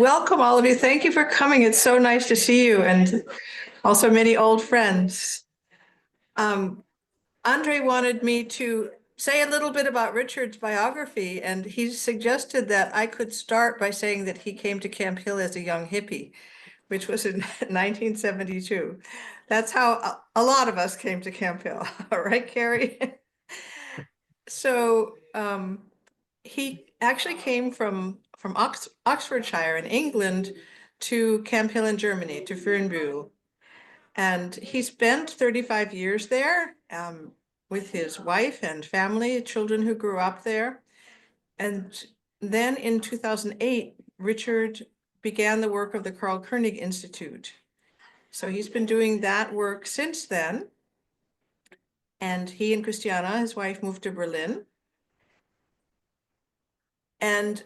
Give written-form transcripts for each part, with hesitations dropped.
Welcome, all of you. Thank you for coming. It's so nice to see you and also many old friends. Andre wanted me to say a little bit about Richard's biography, and he suggested that I could start by saying that he came to Camphill as a young hippie, which was in 1972. That's how a lot of us came to Camphill, right, Carrie? So he actually came from Oxfordshire in England to Camphill in Germany, to Fernbühl. And he spent 35 years there with his wife and family, children who grew up there. And then in 2008, Richard began the work of the Karl König Institute. So he's been doing that work since then. And he and Christiana, his wife, moved to Berlin. And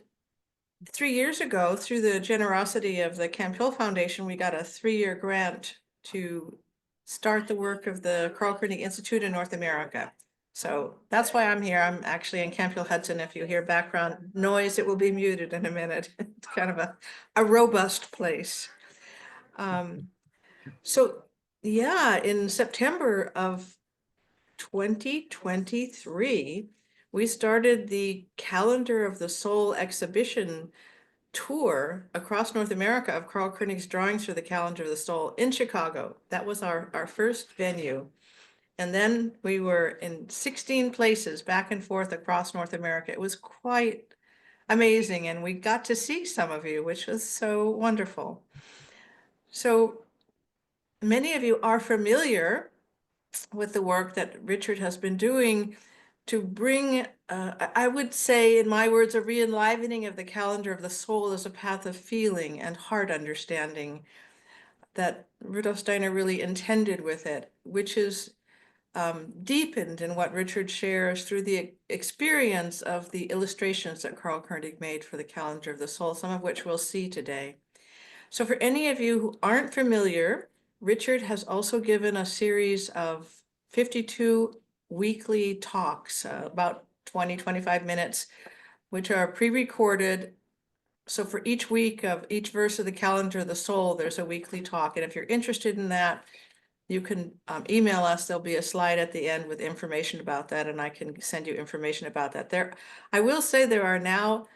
3 years ago, through the generosity of the Camphill Foundation, we got a 3-year grant to start the work of the Karl König Institute in North America. So that's why I'm here. I'm actually in Camphill Hudson. If you hear background noise, it will be muted in a minute. It's kind of a robust place. So yeah, in September of 2023, we started the Calendar of the Soul exhibition tour across North America of Karl König's drawings for the Calendar of the Soul in Chicago. That was our first venue. And then we were in 16 places back and forth across North America. It was quite amazing. And we got to see some of you, which was so wonderful. So many of you are familiar with the work that Richard has been doing to bring, I would say, in my words, a re-enlivening of the Calendar of the Soul as a path of feeling and heart understanding that Rudolf Steiner really intended with it, which is deepened in what Richard shares through the experience of the illustrations that Karl König made for the Calendar of the Soul, some of which we'll see today. So for any of you who aren't familiar, Richard has also given a series of 52 weekly talks, about 20-25 minutes, which are pre-recorded. So for each week of each verse of the Calendar of the Soul, there's a weekly talk. And if you're interested in that, you can email us. There'll be a slide at the end with information about that, and I can send you information about that. I will say there are now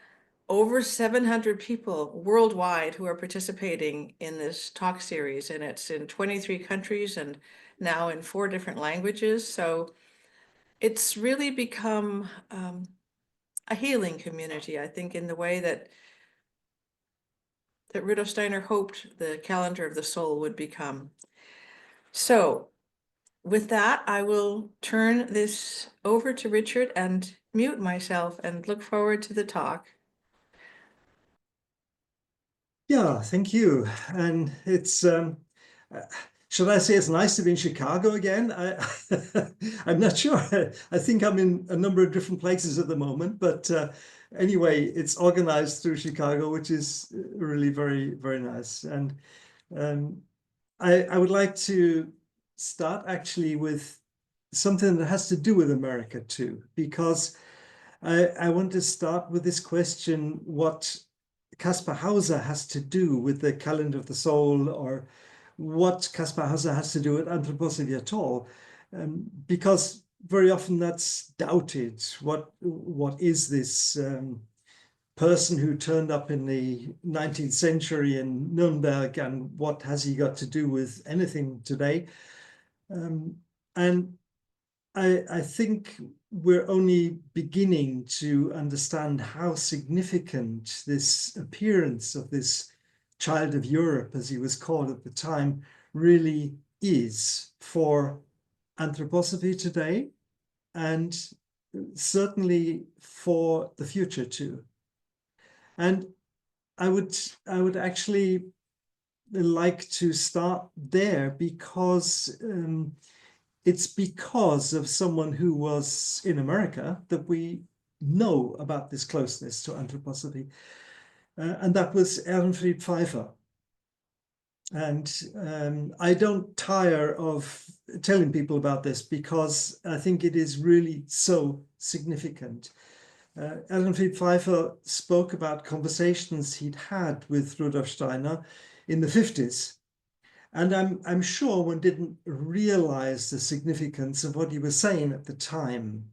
over 700 people worldwide who are participating in this talk series, and it's in 23 countries and now in 4 different languages. So it's really become a healing community, I think, in the way that Rudolf Steiner hoped the Calendar of the Soul would become. So with that, I will turn this over to Richard and mute myself and look forward to the talk. Yeah, thank you. And it's, should I say it's nice to be in Chicago again? I'm not sure. I think I'm in a number of different places at the moment, but anyway, it's organized through Chicago, which is really very, very nice. And I would like to start actually with something that has to do with America too, because I want to start with this question, what Kaspar Hauser has to do with the Calendar of the Soul, or what Kaspar Hauser has to do with anthroposophy at all, because very often that's doubted. What is this person who turned up in the 19th century in Nuremberg, and what has he got to do with anything today? And I think we're only beginning to understand how significant this appearance of this child of Europe, as he was called at the time, really is for anthroposophy today, and certainly for the future too. And I would actually like to start there, because it's because of someone who was in America that we know about this closeness to anthroposophy. And that was Ehrenfried Pfeiffer. And I don't tire of telling people about this, because I think it is really so significant. Elfried Pfeiffer spoke about conversations he'd had with Rudolf Steiner in the 50s. And I'm sure one didn't realize the significance of what he was saying at the time.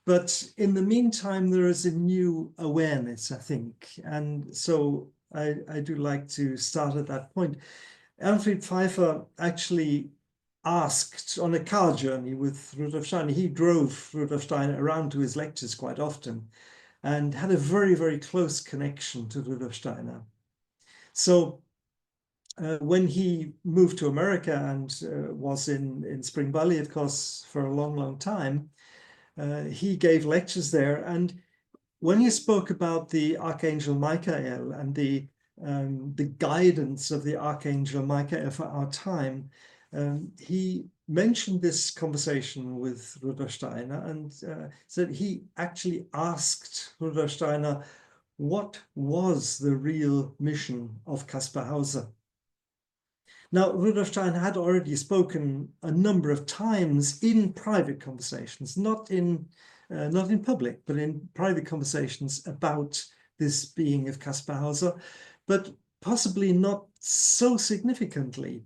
But in the meantime, there is a new awareness, I think. And so I do like to start at that point. Elfried Pfeiffer actually asked on a car journey with Rudolf Steiner. He drove Rudolf Steiner around to his lectures quite often and had a very, very close connection to Rudolf Steiner. So when he moved to America and was in Spring Valley, of course, for a long, long time, he gave lectures there. And when he spoke about the Archangel Michael and the guidance of the Archangel Michael for our time, he mentioned this conversation with Rudolf Steiner and said he actually asked Rudolf Steiner what was the real mission of Kaspar Hauser. Now, Rudolf Steiner had already spoken a number of times in private conversations, not in public, but in private conversations about this being of Kaspar Hauser, but possibly not so significantly.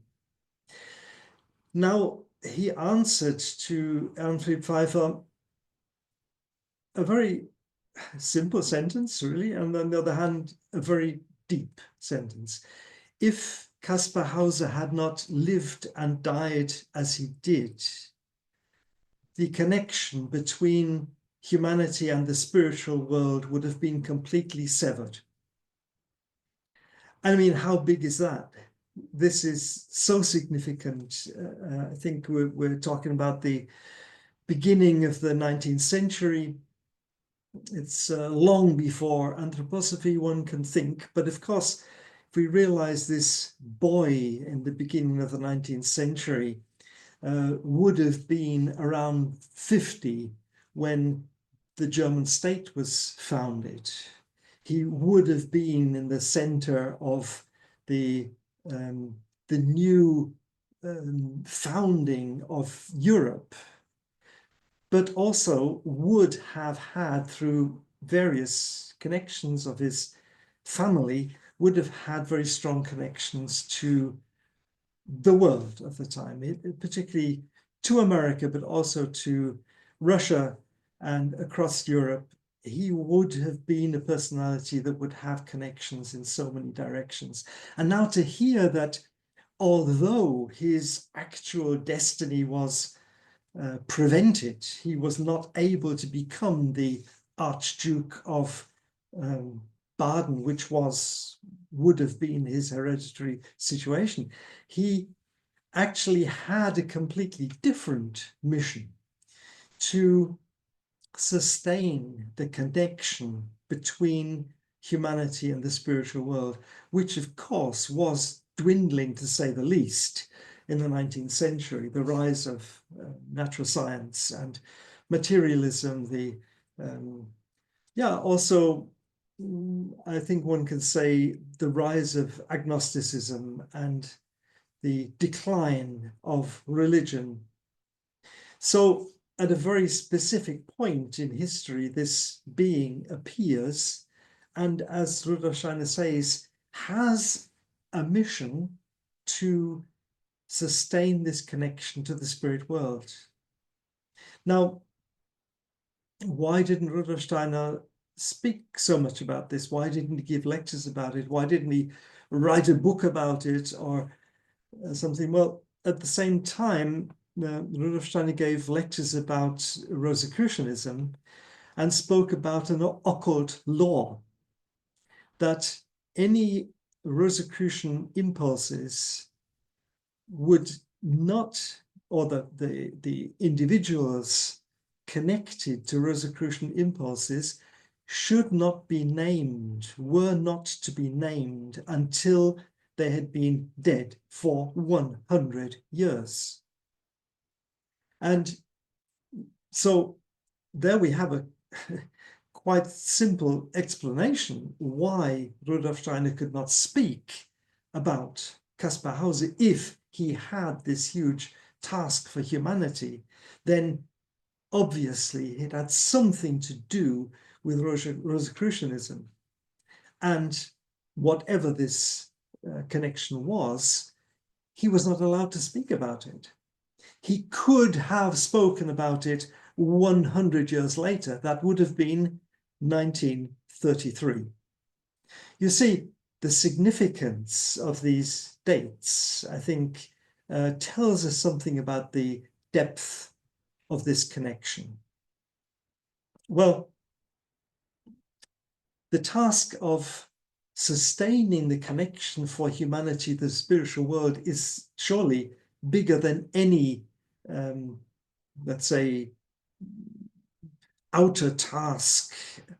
Now, he answered to Elfried Pfeiffer a very simple sentence, really, and on the other hand, a very deep sentence. If Kaspar Hauser had not lived and died as he did, the connection between humanity and the spiritual world would have been completely severed. I mean, how big is that? This is so significant. I think we're talking about the beginning of the 19th century. It's long before anthroposophy, one can think. But of course, if we realize this boy in the beginning of the 19th century would have been around 50 when the German state was founded. He would have been in the center of the new founding of Europe, but also would have had, through various connections of his family, would have had very strong connections to the world of the time, particularly to America, but also to Russia and across Europe. He would have been a personality that would have connections in so many directions. And now to hear that although his actual destiny was prevented, he was not able to become the Archduke of Baden, which would have been his hereditary situation. He actually had a completely different mission to sustain the connection between humanity and the spiritual world, which of course was dwindling, to say the least, in the 19th century. The rise of natural science and materialism, also I think one can say the rise of agnosticism and the decline of religion. So at a very specific point in history, this being appears, and as Rudolf Steiner says, has a mission to sustain this connection to the spirit world. Now, why didn't Rudolf Steiner speak so much about this? Why didn't he give lectures about it? Why didn't he write a book about it or something? Well, at the same time, Rudolf Steiner gave lectures about Rosicrucianism and spoke about an occult law that any Rosicrucian impulses would not, or the individuals connected to Rosicrucian impulses should not be named, were not to be named until they had been dead for 100 years. And so there we have a quite simple explanation why Rudolf Steiner could not speak about Kaspar Hauser. If he had this huge task for humanity, then obviously it had something to do with Rosicrucianism. And whatever this connection was, he was not allowed to speak about it. He could have spoken about it 100 years later. That would have been 1933. You see, the significance of these dates, I think, tells us something about the depth of this connection. Well, the task of sustaining the connection for humanity, the spiritual world, is surely bigger than any, let's say, outer task,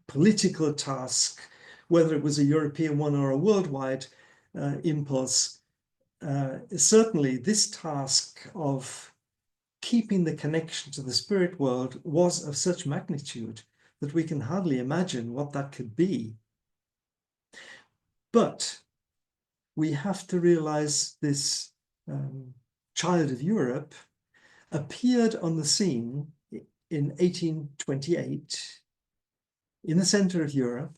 political task, whether it was a European one or a worldwide impulse. Certainly, this task of keeping the connection to the spirit world was of such magnitude that we can hardly imagine what that could be. But we have to realize this child of Europe appeared on the scene in 1828 in the center of Europe,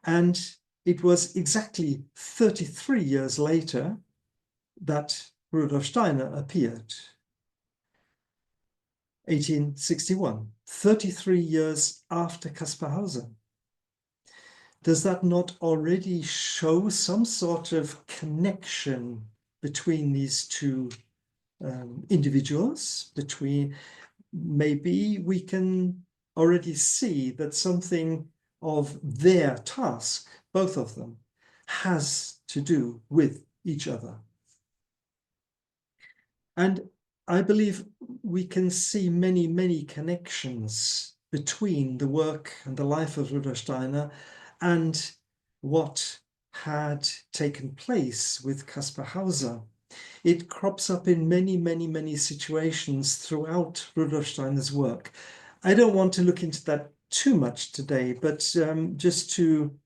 and it was exactly 33 years later that Rudolf Steiner appeared. 1861, 33 years after Kaspar Hauser. Does that not already show some sort of connection between these two individuals? Maybe we can already see that something of their task, both of them, has to do with each other. And I believe we can see many, many connections between the work and the life of Rudolf Steiner and what had taken place with Kaspar Hauser. It crops up in many, many, many situations throughout Rudolf Steiner's work. I don't want to look into that too much today, but just to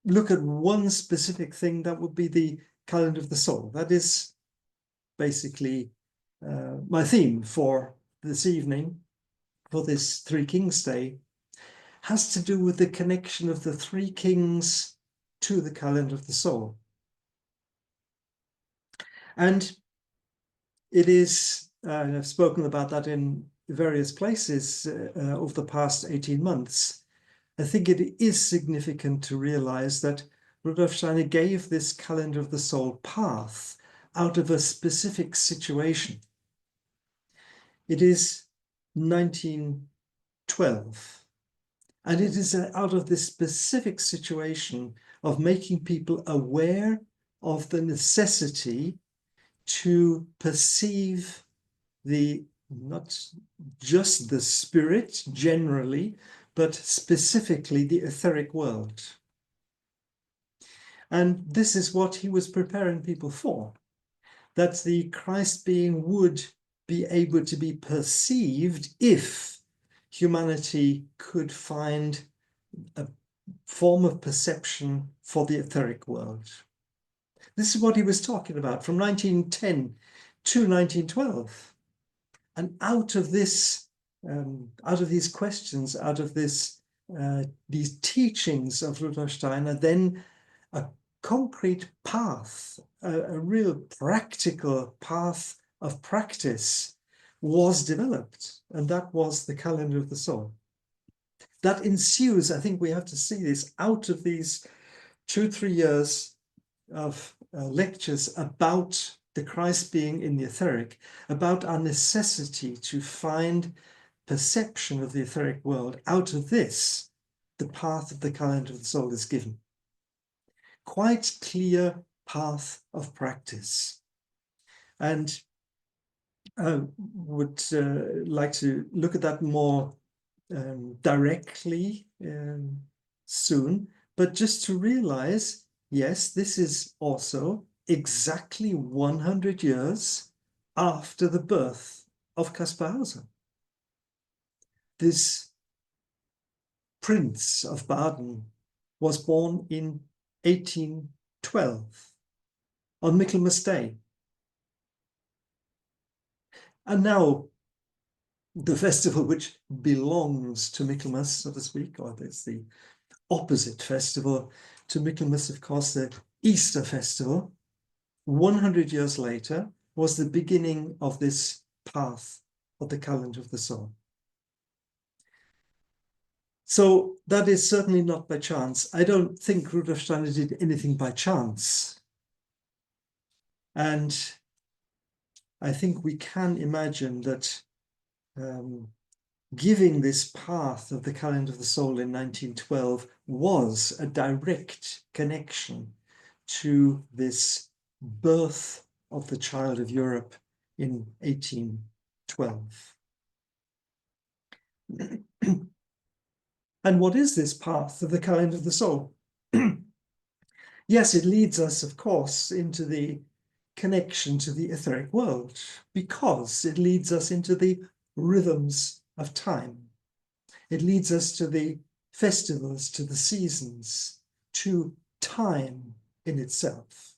look at one specific thing, that would be the calendar of the soul. That is basically my theme for this evening, for this Three Kings Day, has to do with the connection of the three kings to the calendar of the soul. And it is, I've spoken about that in various places over the past 18 months. I think it is significant to realize that Rudolf Steiner gave this calendar of the soul path out of a specific situation. It is 1912. And it is out of this specific situation of making people aware of the necessity to perceive not just the spirit generally, but specifically the etheric world. And this is what he was preparing people for, that the Christ being would be able to be perceived if humanity could find a form of perception for the etheric world. This is what he was talking about from 1910 to 1912. And out of this, out of these questions, out of this, these teachings of Rudolf Steiner, then a concrete path, a real practical path of practice was developed, and that was the calendar of the soul. That ensues, I think we have to see this, out of these 2-3 years of lectures about the Christ being in the etheric, about our necessity to find perception of the etheric world. Out of this, the path of the calendar of the soul is given. Quite clear path of practice. And I would like to look at that more directly soon, but just to realize, yes, this is also exactly 100 years after the birth of Kaspar Hauser. This Prince of Baden was born in 1812 on Michaelmas Day. And now the festival which belongs to Michaelmas, so to speak, or there's the opposite festival to Michaelmas, of course, the Easter festival, 100 years later, was the beginning of this path of the calendar of the soul. So that is certainly not by chance. I don't think Rudolf Steiner did anything by chance. And I think we can imagine that giving this path of the calendar of the soul in 1912 was a direct connection to this birth of the child of Europe in 1812. And what is this path of the calendar of the soul? Yes, it leads us, of course, into the connection to the etheric world, because it leads us into the rhythms of time. It leads us to the festivals, to the seasons, to time in itself.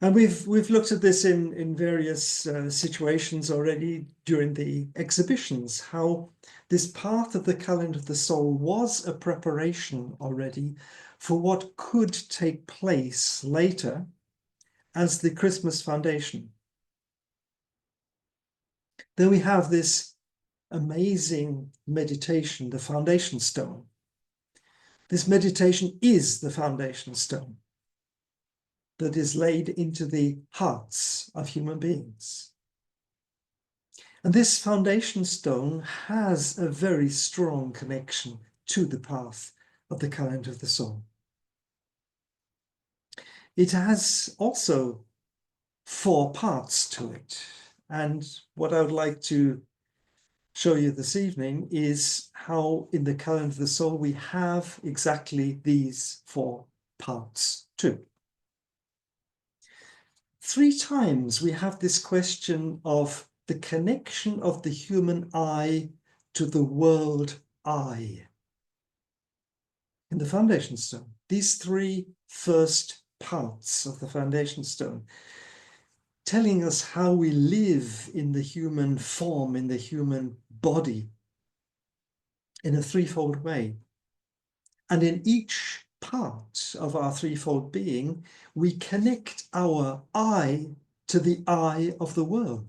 And we've looked at this in various situations already during the exhibitions, how this path of the calendar of the soul was a preparation already for what could take place later as the Christmas foundation. Then we have this amazing meditation, the foundation stone. This meditation is the foundation stone that is laid into the hearts of human beings. And this foundation stone has a very strong connection to the path of the calendar of the soul. It has also 4 parts to it. And what I would like to show you this evening is how in the calendar of the soul we have exactly these 4 parts too. 3 times we have this question of the connection of the human eye to the world I. In the foundation stone, these 3 first parts of the foundation stone, telling us how we live in the human form, in the human body, in a threefold way. And in each part of our threefold being, we connect our I to the eye of the world.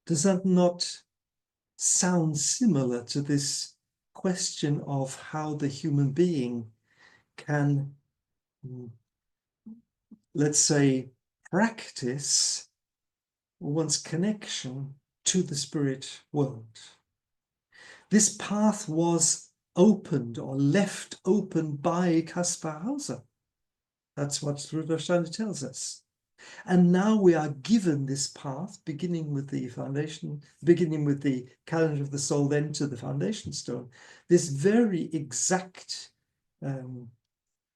Does that not sound similar to this question of how the human being can, let's say, practice one's connection to the spirit world? This path was opened or left open by Kaspar Hauser. That's what Rudolf Steiner tells us. And now we are given this path, beginning with the foundation, beginning with the calendar of the soul, then to the foundation stone, this very exact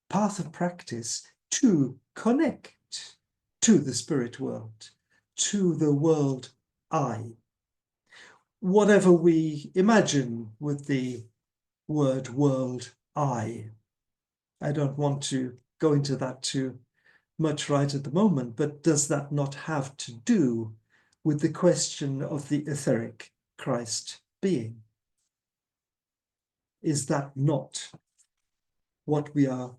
path of practice to connect to the spirit world, to the world I. Whatever we imagine with the word world I don't want to go into that too much right at the moment, but does that not have to do with the question of the etheric Christ being? Is that not what we are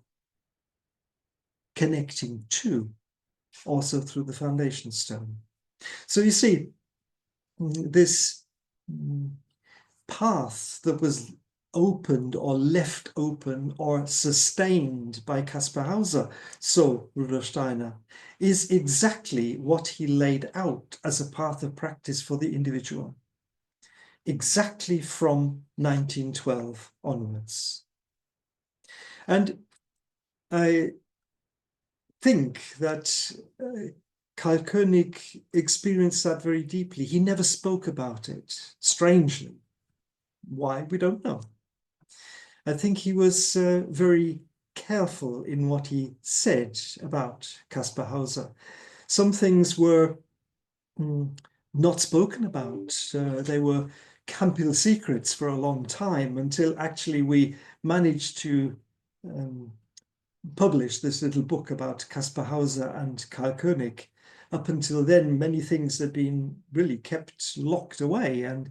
connecting to also through the foundation stone? So you see, this path that was opened or left open or sustained by Kaspar Hauser, so Rudolf Steiner, is exactly what he laid out as a path of practice for the individual, exactly from 1912 onwards. And I think that Karl König experienced that very deeply. He never spoke about it, strangely. Why? We don't know. I think he was very careful in what he said about Kaspar Hauser. Some things were not spoken about. They were Camphill secrets for a long time, until actually we managed to publish this little book about Kaspar Hauser and Karl König. up until then, many things had been really kept locked away, and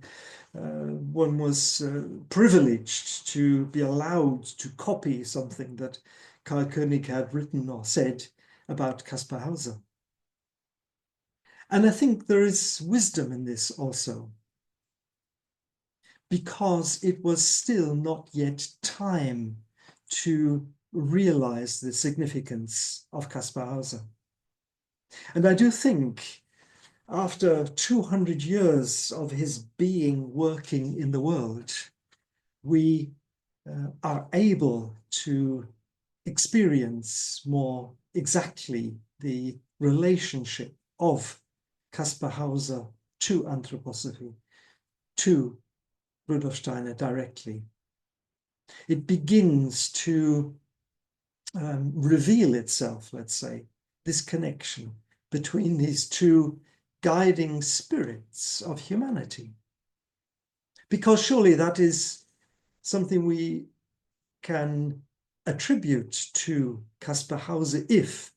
one was privileged to be allowed to copy something that Karl König had written or said about Kaspar Hauser. And I think there is wisdom in this also, because it was still not yet time to realize the significance of Kaspar Hauser. And I do think after 200 years of his being working in the world, we are able to experience more exactly the relationship of Kaspar Hauser to anthroposophy, to Rudolf Steiner directly. It begins to reveal itself, let's say, this connection between these two guiding spirits of humanity. Because surely that is something we can attribute to Kaspar Hauser if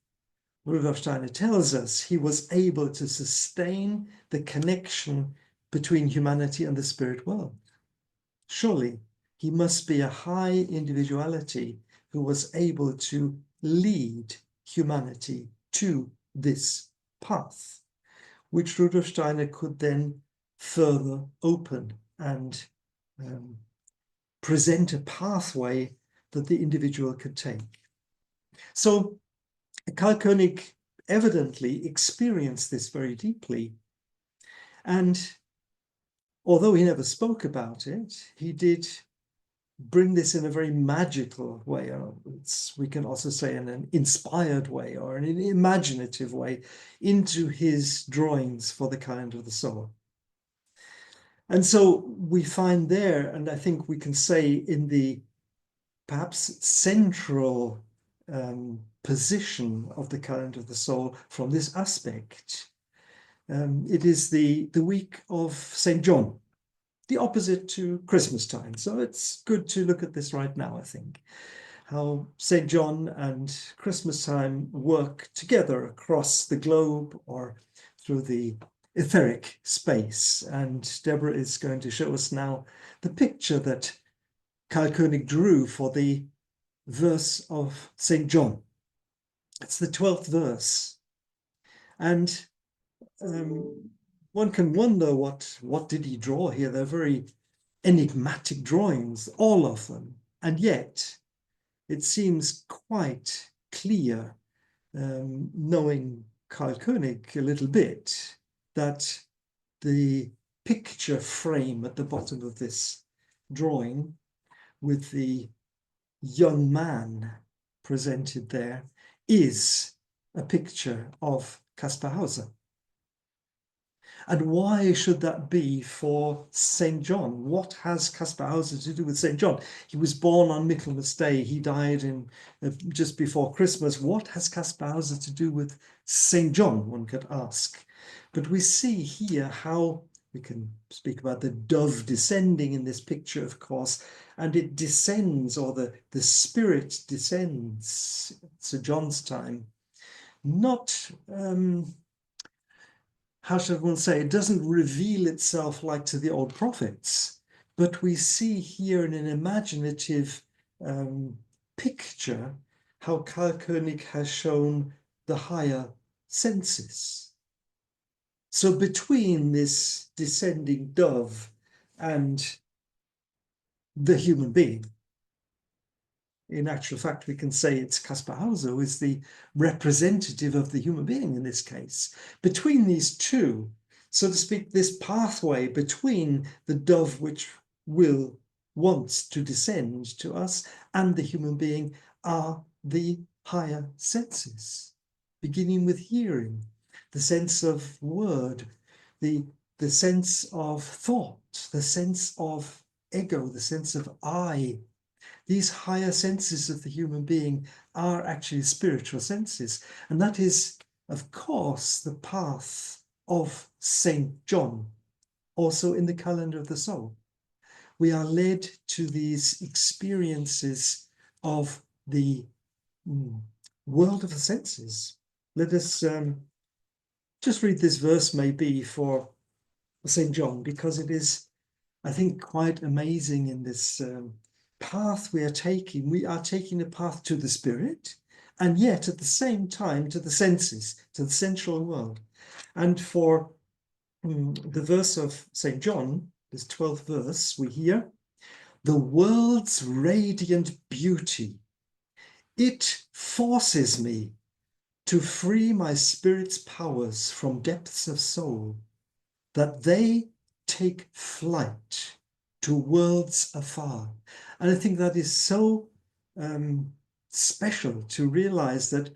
Rudolf Steiner tells us he was able to sustain the connection between humanity and the spirit world. Surely he must be a high individuality who was able to lead humanity to this path, which Rudolf Steiner could then further open and present a pathway that the individual could take. So Karl König evidently experienced this very deeply. And although he never spoke about it, he did bring this in a very magical way, or we can also say in an inspired way or in an imaginative way, into his drawings for the calendar of the soul. And so we find there, and I think we can say in the perhaps central position of the calendar of the soul from this aspect, it is the week of St. John, the opposite to Christmas time. So it's good to look at this right now, I think, how St. John and Christmas time work together across the globe or through the etheric space. And Deborah is going to show us now the picture that Karl König drew for the verse of St. John. It's the 12th verse. And one can wonder what did he draw here? They're very enigmatic drawings, all of them. And yet it seems quite clear, knowing Karl König a little bit, that the picture frame at the bottom of this drawing with the young man presented there is a picture of Kaspar Hauser. And why should that be for St. John? What has Kaspar Hauser to do with St. John? He was born on Michaelmas Day. He died in just before Christmas. What has Kaspar Hauser to do with St. John, one could ask. But we see here how we can speak about the dove descending in this picture, of course, and it descends, or the spirit descends, St. John's time, not... how should one say, it doesn't reveal itself like to the old prophets, but we see here in an imaginative picture how Karl König has shown the higher senses. So between this descending dove and the human being, in actual fact, we can say it's Kaspar Hauser who is the representative of the human being in this case. Between these two, so to speak, this pathway between the dove which wants to descend to us and the human being are the higher senses, beginning with hearing, the sense of word, the sense of thought, the sense of ego, the sense of I. These higher senses of the human being are actually spiritual senses. And that is, of course, the path of St. John, also in the calendar of the soul. We are led to these experiences of the world of the senses. Let us just read this verse maybe for St. John, because it is, I think, quite amazing in this path we are taking. We are taking a path to the spirit, and yet at the same time to the senses, to the sensual world. And for the verse of St. John, this 12th verse, we hear, the world's radiant beauty, it forces me to free my spirit's powers from depths of soul, that they take flight to worlds afar. And I think that is so special to realize that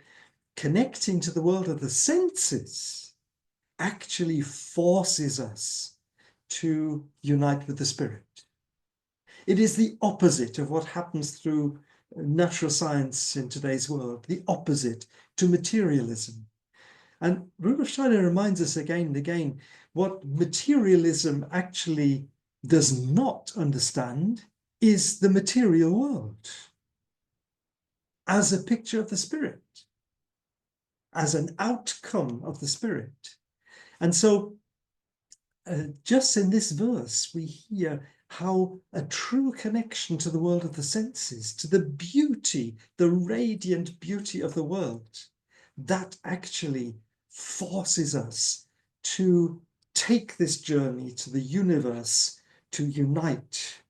connecting to the world of the senses actually forces us to unite with the spirit. It is the opposite of what happens through natural science in today's world, the opposite to materialism. And Rudolf Steiner reminds us again and again what materialism actually does not understand is the material world as a picture of the spirit, as an outcome of the spirit. And so just in this verse, we hear how a true connection to the world of the senses, to the beauty, the radiant beauty of the world, that actually forces us to take this journey to the universe, to unite,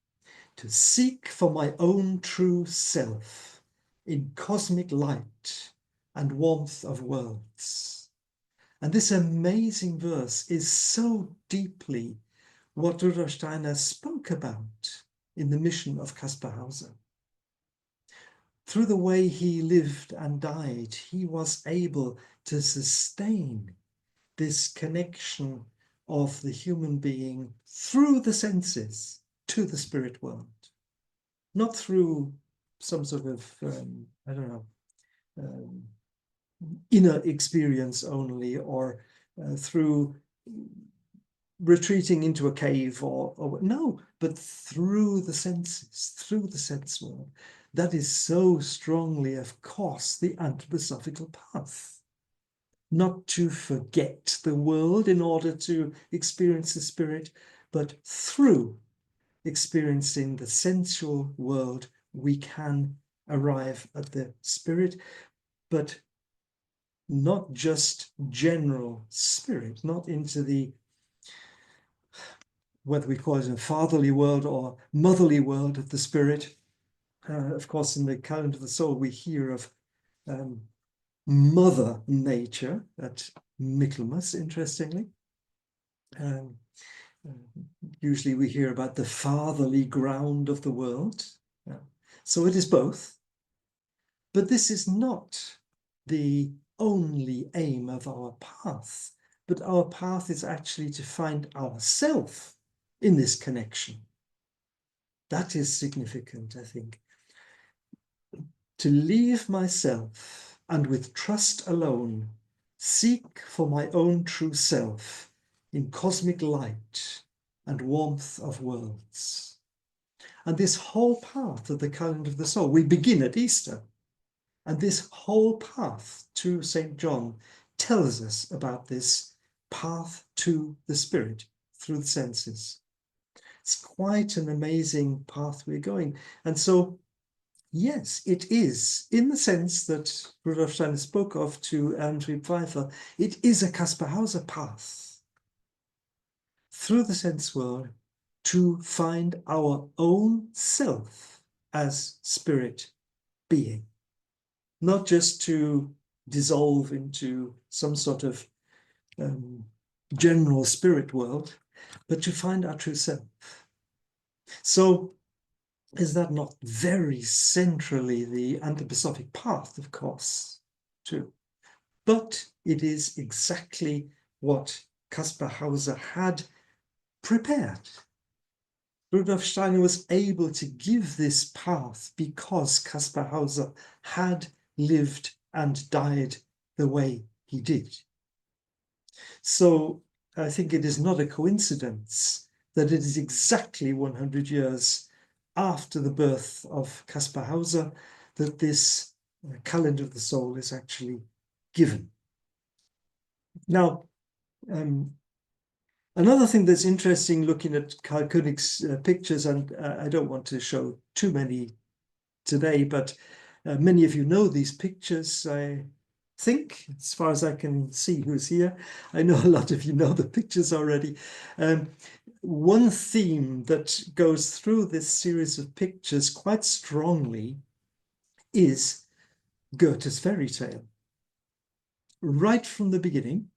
to seek for my own true self in cosmic light and warmth of worlds. And this amazing verse is so deeply what Rudolf Steiner spoke about in the mission of Kaspar Hauser. Through the way he lived and died, he was able to sustain this connection of the human being through the senses to the spirit world, not through some sort of, I don't know, inner experience only, or through retreating into a cave or no, but through the senses, through the sense world. That is so strongly, of course, the anthroposophical path. Not to forget the world in order to experience the spirit, but through experiencing the sensual world, we can arrive at the spirit, but not just general spirit, not into the, whether we call it a fatherly world or motherly world of the spirit. Of course, in the calendar of the soul, we hear of Mother Nature at Michaelmas, interestingly. Usually we hear about the fatherly ground of the world. So it is both. But this is not the only aim of our path, but our path is actually to find ourself in this connection. That is significant, I think. To leave myself and with trust alone seek for my own true self in cosmic light and warmth of worlds. And this whole path of the calendar of the soul, we begin at Easter. And this whole path to St. John tells us about this path to the spirit through the senses. It's quite an amazing path we're going. And so, yes, it is, in the sense that Rudolf Steiner spoke of to Andrew Pfeiffer, it is a Kaspar Hauser path through the sense world to find our own self as spirit being. Not just to dissolve into some sort of general spirit world, but to find our true self. So is that not very centrally the anthroposophic path, of course, too? But it is exactly what Kaspar Hauser had prepared. Rudolf Steiner was able to give this path because Kaspar Hauser had lived and died the way he did. So I think it is not a coincidence that it is exactly 100 years after the birth of Kaspar Hauser that this calendar of the soul is actually given. Now, Another thing that's interesting looking at Karl König's pictures, and I don't want to show too many today, but many of you know these pictures, I think, as far as I can see who's here. I know a lot of you know the pictures already. One theme that goes through this series of pictures quite strongly is Goethe's fairy tale. Right from the beginning,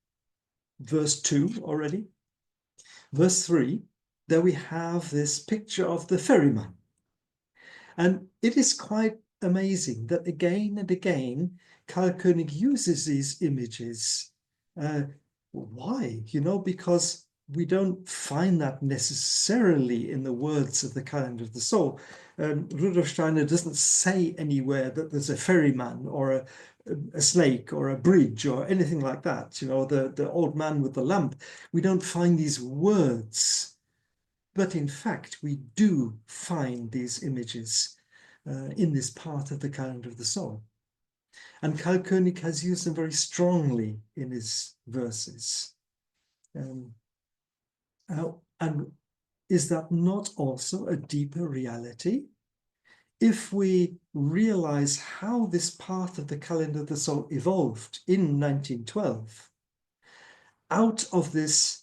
verse 2 already, verse 3, there we have this picture of the ferryman. And it is quite amazing that again and again, Karl König uses these images. Why? You know, because we don't find that necessarily in the words of the Calendar of the Soul. Rudolf Steiner doesn't say anywhere that there's a ferryman or a snake or a bridge or anything like that. You know, the old man with the lamp. We don't find these words. But in fact, we do find these images in this part of the Calendar of the Soul. And Karl König has used them very strongly in his verses. And is that not also a deeper reality? If we realize how this part of the Calendar of the Soul evolved in 1912, out of this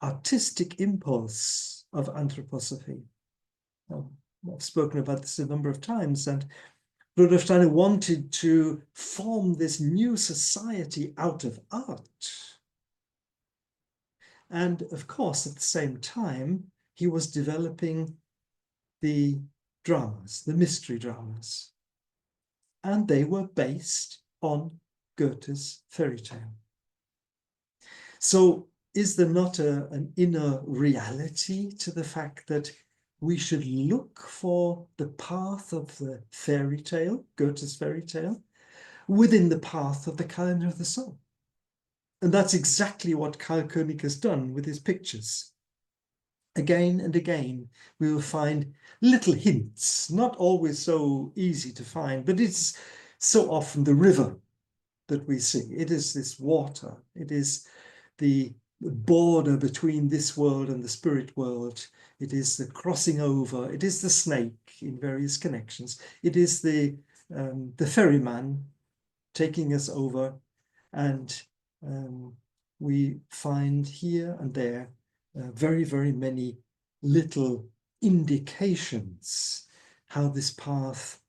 artistic impulse of anthroposophy. I've spoken about this a number of times, and Rudolf Steiner wanted to form this new society out of art. And of course, at the same time, he was developing the dramas, the mystery dramas. And they were based on Goethe's fairy tale. So is there not an inner reality to the fact that we should look for the path of the fairy tale, Goethe's fairy tale, within the path of the Calendar of the Soul? And that's exactly what Karl König has done with his pictures. Again and again, we will find little hints, not always so easy to find, but it's so often the river that we see. It is this water. It is the border between this world and the spirit world. It is the crossing over. It is the snake in various connections. It is the ferryman taking us over, and we find here and there very, very many little indications how this path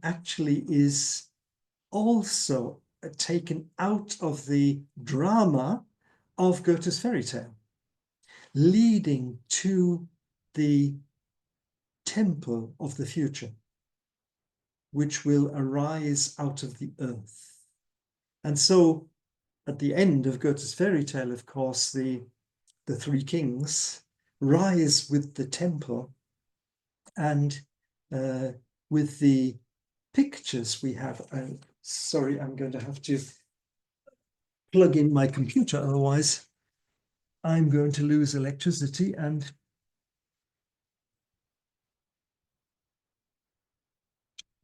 actually is also taken out of the drama of Goethe's fairy tale, leading to the temple of the future, which will arise out of the earth. And so at the end of Goethe's fairy tale, of course, the three kings rise with the temple, and with the pictures we have. Sorry, I'm going to have to plug in my computer, otherwise I'm going to lose electricity, and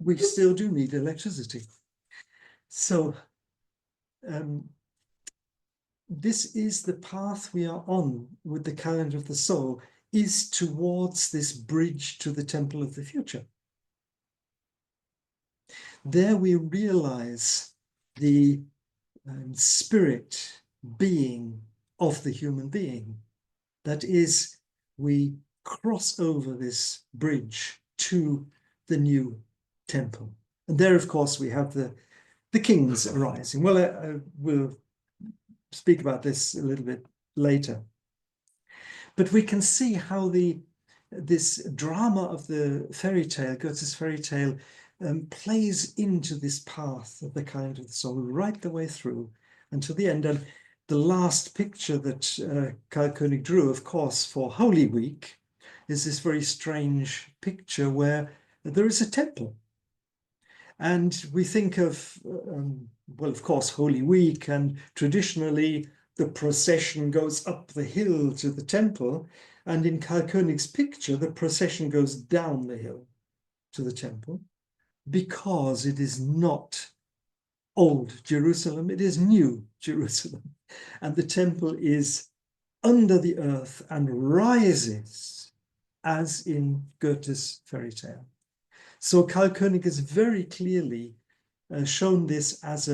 we still do need electricity. So this is the path we are on with the Calendar of the Soul, is towards this bridge to the temple of the future. There we realize the spirit being of the human being. That is, we cross over this bridge to the new temple. And there, of course, we have the kings arising. Well, I will speak about this a little bit later. But we can see how this drama of the fairy tale, Goethe's fairy tale, plays into this path of the Calendar of the Soul right the way through until the end. And the last picture that Karl König drew, of course, for Holy Week is this very strange picture where there is a temple. And we think of, well, of course, Holy Week, and traditionally the procession goes up the hill to the temple. And in Karl König's picture, the procession goes down the hill to the temple, because it is not old Jerusalem, it is new Jerusalem. And the temple is under the earth and rises, as in Goethe's fairy tale. So Karl König has very clearly shown this as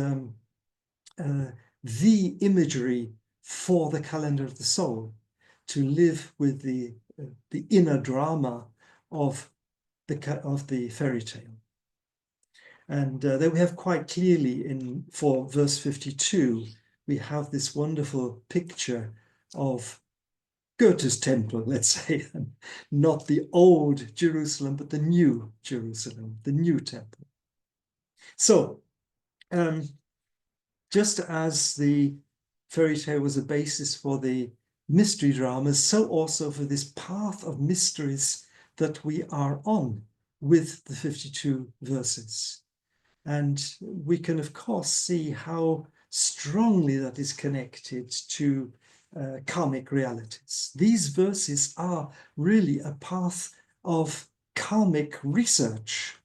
the imagery for the calendar of the soul, to live with the inner drama of the fairy tale. And then we have quite clearly for verse 52, we have this wonderful picture of Goethe's temple, let's say, not the old Jerusalem, but the new Jerusalem, the new temple. So, just as the fairy tale was a basis for the mystery dramas, so also for this path of mysteries that we are on with the 52 verses. And we can, of course, see how strongly that is connected to karmic realities. These verses are really a path of karmic research.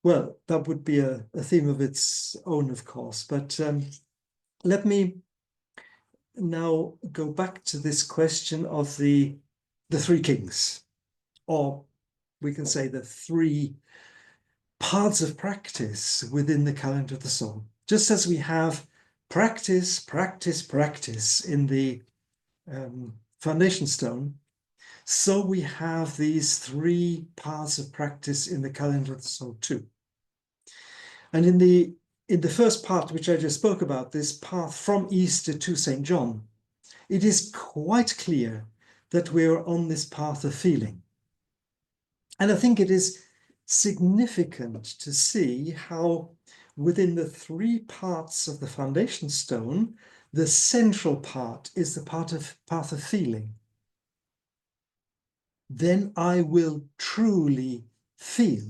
Well, that would be a theme of its own, of course, but let me now go back to this question of the three kings, or we can say the three paths of practice within the calendar of the soul. Just as we have practice, practice, practice in the foundation stone, so we have these three paths of practice in the calendar of the soul too. And in the first part, which I just spoke about, this path from Easter to St. John, it is quite clear that we are on this path of feeling. And I think it is significant to see how within the three parts of the foundation stone, the central part is the path of feeling. Then I will truly feel.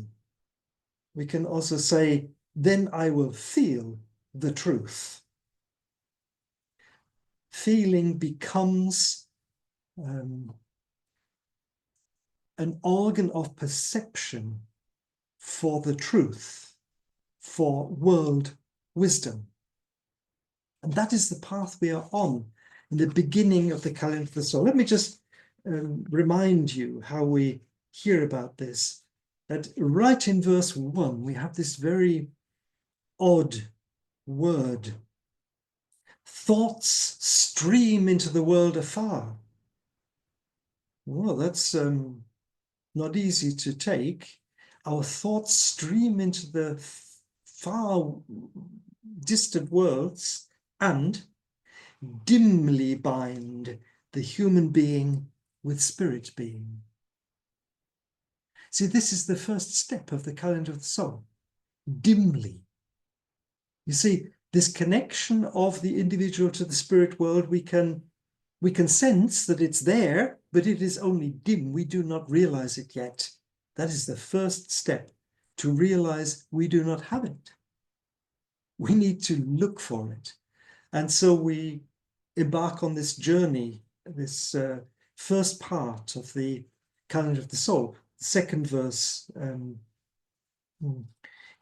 We can also say, then I will feel the truth. Feeling becomes an organ of perception for the truth, for world wisdom. And that is the path we are on in the beginning of the calendar of the soul. Let me just remind you how we hear about this. That right in verse 1, we have this very odd word. Thoughts stream into the world afar. Well, that's not easy to take. Our thoughts stream into the far distant worlds and dimly bind the human being with spirit being. See, this is the first step of the calendar of the soul. Dimly. You see, this connection of the individual to the spirit world, we can sense that it's there, but it is only dim. We do not realize it yet. That is the first step, to realize we do not have it. We need to look for it. And so we embark on this journey, this first part of the calendar of the soul, second verse,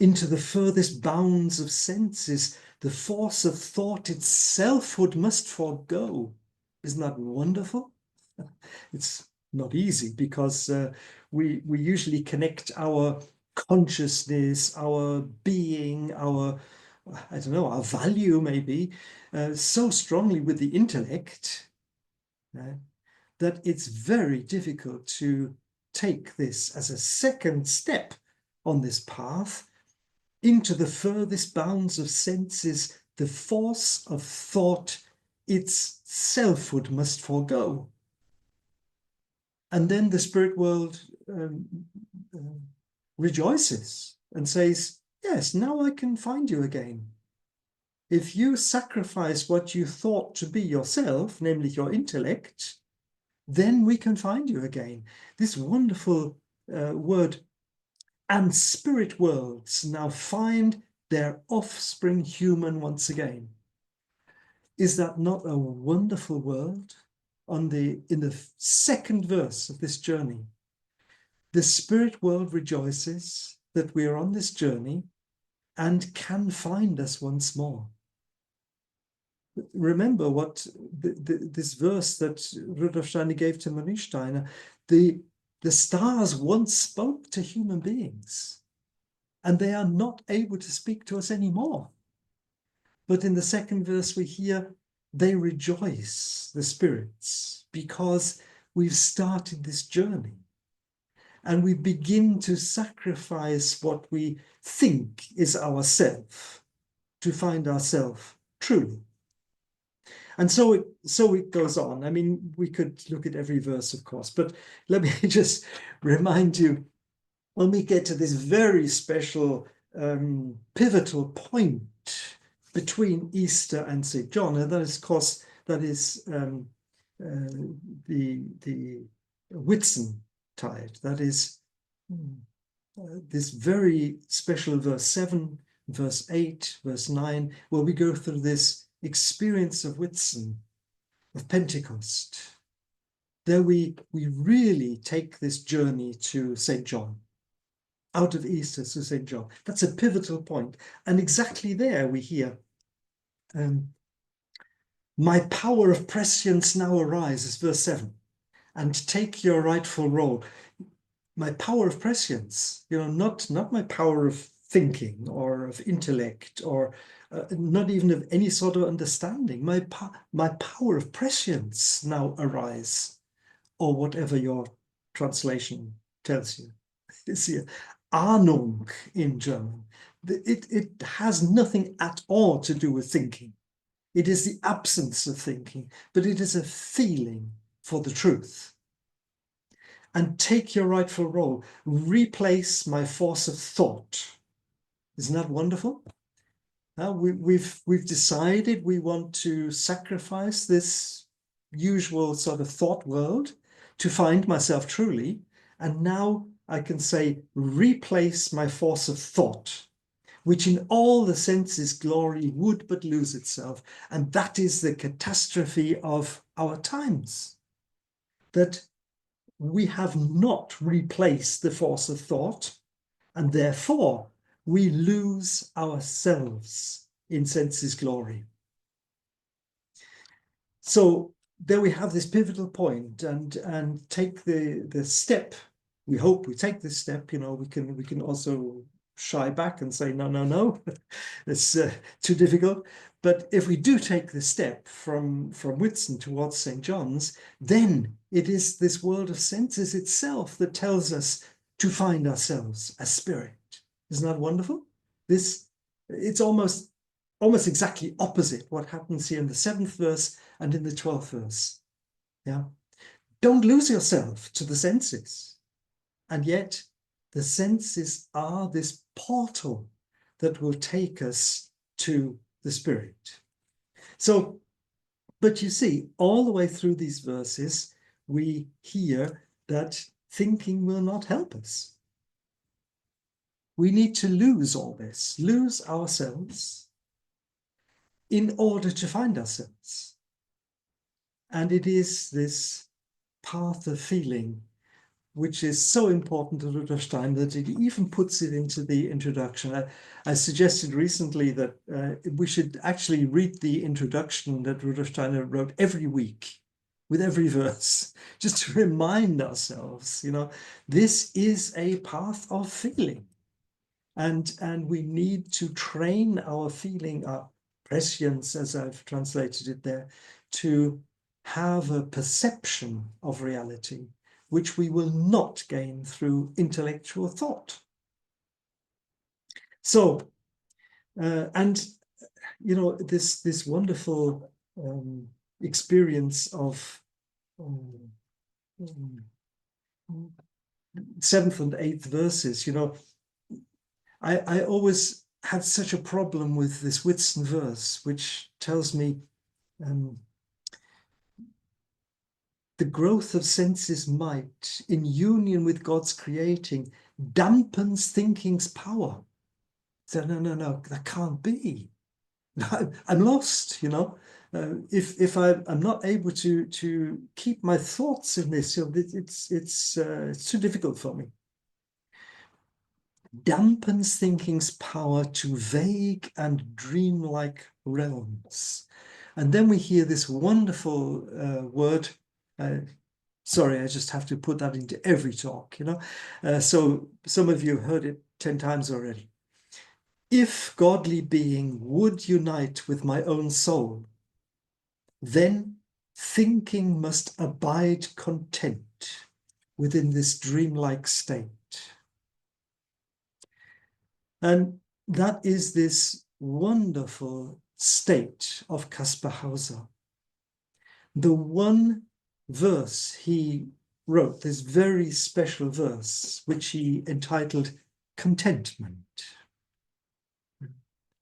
into the furthest bounds of senses, the force of thought itself must forego. Isn't that wonderful? It's not easy because we usually connect our consciousness, our being, our value maybe, so strongly with the intellect that it's very difficult to take this as a second step on this path into the furthest bounds of senses. The force of thought its selfhood must forego. And then the spirit world rejoices and says, yes, now I can find you again. If you sacrifice what you thought to be yourself, namely your intellect, then we can find you again. This wonderful word, and spirit worlds now find their offspring human once again. Is that not a wonderful word? In the second verse of this journey, the spirit world rejoices that we are on this journey, and can find us once more. Remember what this verse that Rudolf Steiner gave to Marie Steiner, the stars once spoke to human beings, and they are not able to speak to us anymore. But in the second verse we hear, they rejoice, the spirits, because we've started this journey. And we begin to sacrifice what we think is ourself to find ourself truly. And so it goes on. I mean, we could look at every verse, of course, but let me just remind you, when we get to this very special pivotal point between Easter and St. John, and that is, of course, that is the Whitsuntide. That is this very special verse 7, verse 8, verse 9, where we go through this experience of Whitsun, of Pentecost. There we really take this journey to St. John, out of Easter to St. John. That's a pivotal point. And exactly there we hear, my power of prescience now arises, verse 7, and take your rightful role. My power of prescience, not my power of thinking or of intellect or not even of any sort of understanding. My power of prescience now arise, or whatever your translation tells you. It's here, Ahnung in German. It has nothing at all to do with thinking. It is the absence of thinking, but it is a feeling for the truth. And take your rightful role. Replace my force of thought. Isn't that wonderful? We've decided we want to sacrifice this usual sort of thought world to find myself truly. And now I can say, replace my force of thought, which in all the senses glory would but lose itself. And that is the catastrophe of our times, that we have not replaced the force of thought, and therefore we lose ourselves in senses glory. So there we have this pivotal point, and take the step. We hope we take this step. We can also shy back and say no, it's too difficult. But if we do take the step from Whitsun towards St. John's, then it is this world of senses itself that tells us to find ourselves as spirit. Isn't that wonderful? It's almost exactly opposite what happens here in the 7th verse and in the 12th verse. Yeah, don't lose yourself to the senses. And yet the senses are this portal that will take us to the spirit. So, but you see, all the way through these verses, we hear that thinking will not help us. We need to lose all this, lose ourselves in order to find ourselves. And it is this path of feeling which is so important to Rudolf Steiner that he even puts it into the introduction. I suggested recently that we should actually read the introduction that Rudolf Steiner wrote every week with every verse, just to remind ourselves, this is a path of feeling. And we need to train our feeling, our prescience, as I've translated it there, to have a perception of reality, which we will not gain through intellectual thought. So, this wonderful experience of 7th and 8th verses, I always had such a problem with this Whitsun verse, which tells me the growth of senses might, in union with God's creating, dampens thinking's power. So no, that can't be. I'm lost, If I'm not able to keep my thoughts in this, it's too difficult for me. dampens thinking's power to vague and dreamlike realms. And then we hear this wonderful word. Sorry, I just have to put that into every talk, you know. So some of you have heard it 10 times already. If godly being would unite with my own soul, then thinking must abide content within this dreamlike state. And that is this wonderful state of Kaspar Hauser. The one verse he wrote, this very special verse, which he entitled Contentment.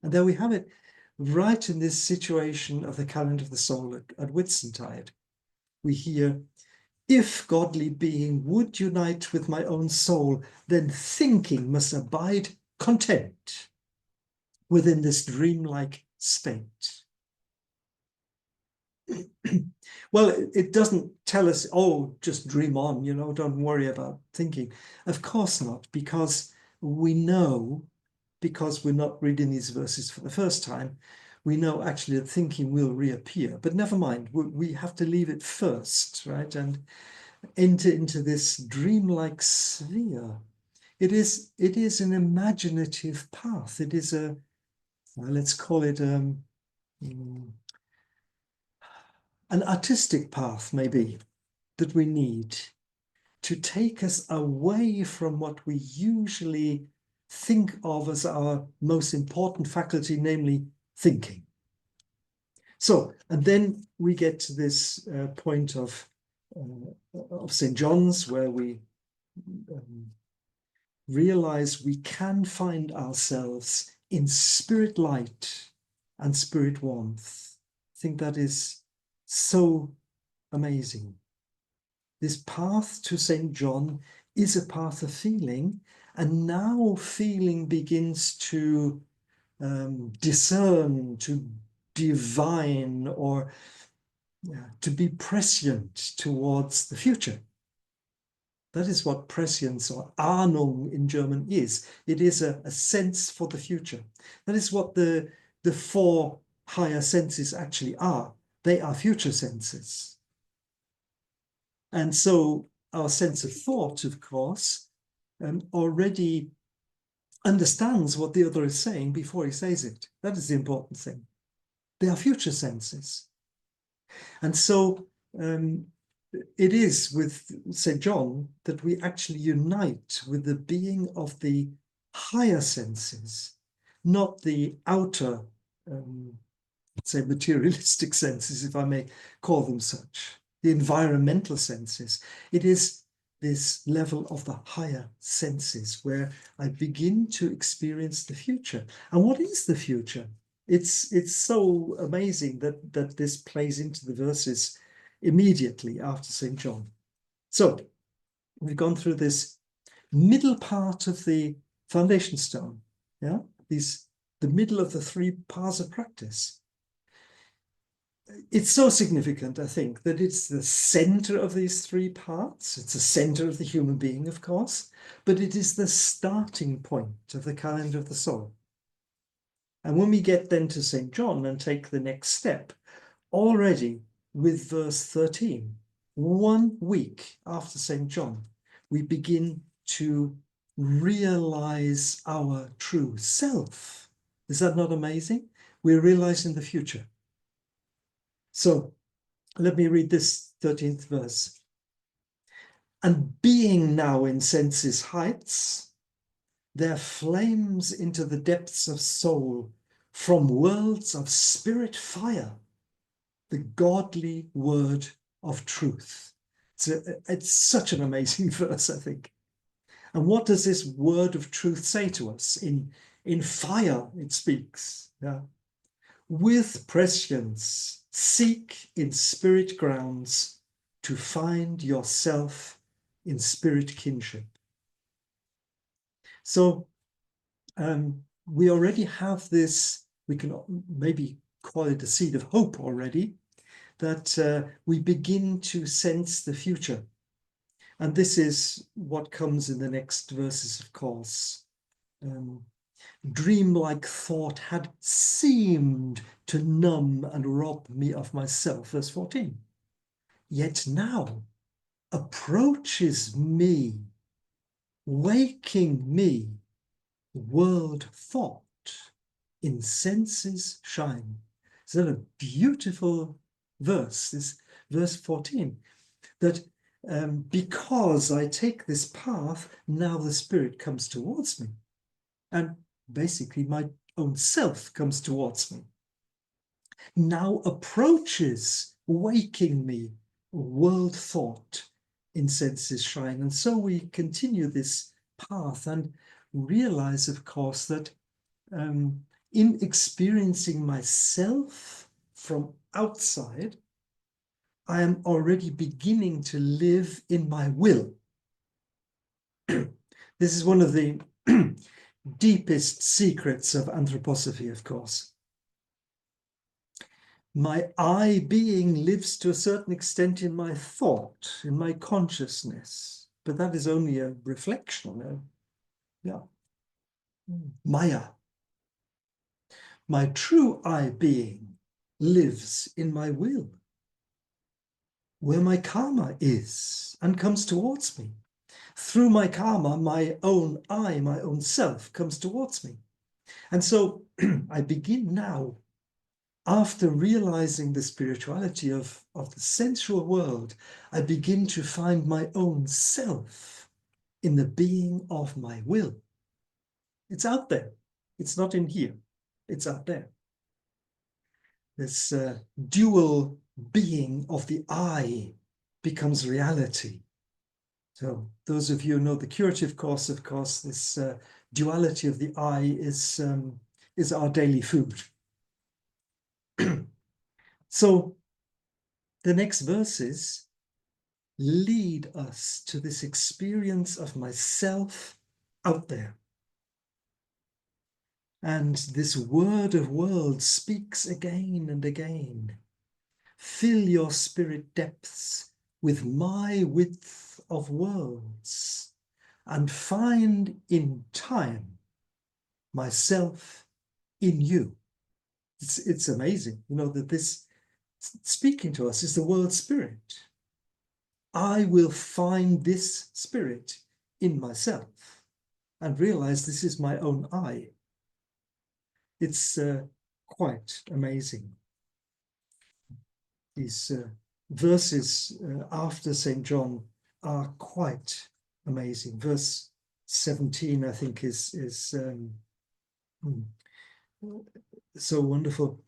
And there we have it, right in this situation of the calendar of the soul at Whitsuntide. We hear, if godly being would unite with my own soul, then thinking must abide content within this dreamlike state. Well, it doesn't tell us, oh, just dream on, you know, don't worry about thinking. Of course not, because we know, because we're not reading these verses for the first time, we know actually that thinking will reappear. But never mind, we have to leave it first, right? And enter into this dreamlike sphere. It is an imaginative path. It is a, well, let's call it an artistic path, maybe, that we need to take us away from what we usually think of as our most important faculty, namely thinking. So, and then we get to this point of St. John's, where we realize we can find ourselves in spirit light and spirit warmth. I think that is so amazing. This path to St. John is a path of feeling, and now feeling begins to discern, to divine, or to be prescient towards the future. That is what prescience, or Ahnung in German, is. It is a sense for the future. That is what the four higher senses actually are. They are future senses. And so our sense of thought, of course, already understands what the other is saying before he says it. That is the important thing. They are future senses. And so it is with St. John that we actually unite with the being of the higher senses, not the outer, say, materialistic senses, if I may call them such, the environmental senses. It is this level of the higher senses where I begin to experience the future. And what is the future? It's so amazing that this plays into the verses immediately after St. John. So we've gone through this middle part of the foundation stone, yeah, the middle of the three paths of practice. It's so significant, I think, that it's the center of these three parts. It's the center of the human being, of course, but it is the starting point of the calendar of the soul. And when we get then to St. John and take the next step, already with verse 13, 1 week after St. John, we begin to realize our true self. Is that not amazing? We're realizing the future. So let me read this 13th verse. And being now in senses heights, there flames into the depths of soul from worlds of spirit fire, the godly word of truth. It's such an amazing verse, I think. And what does this word of truth say to us? In fire, it speaks. Yeah. With prescience, seek in spirit grounds to find yourself in spirit kinship. So we already have this, we can maybe call it a seed of hope already, that we begin to sense the future. And this is what comes in the next verses, of course. Dreamlike thought had seemed to numb and rob me of myself, verse 14. Yet now approaches me, waking me, world thought in senses shine. Is that a beautiful verse, this verse 14, that because I take this path, now the Spirit comes towards me. And basically my own self comes towards me. Now approaches, waking me, world thought in senses shine. And so we continue this path and realize, of course, that in experiencing myself from outside, I am already beginning to live in my will. This is one of the deepest secrets of anthroposophy, of course. My I being lives to a certain extent in my thought, in my consciousness, but that is only a reflection. Yeah. Maya. My true I being lives in my will, where my karma is and comes towards me. Through my karma, my own I, my own self, comes towards me. And so I begin now, after realizing the spirituality of the sensual world, I begin to find my own self in the being of my will. It's out there. It's not in here. It's out there. This dual being of the I becomes reality. So those of you who know the curative course, of course, this duality of the I is our daily food. So the next verses lead us to this experience of myself out there. And this word of worlds speaks again and again. Fill your spirit depths with my width of worlds and find in time myself in you. It's amazing, you know, that this speaking to us is the world spirit. I will find this spirit in myself and realize this is my own I. It's quite amazing. These verses after St. John are quite amazing. Verse 17, I think, is so wonderful.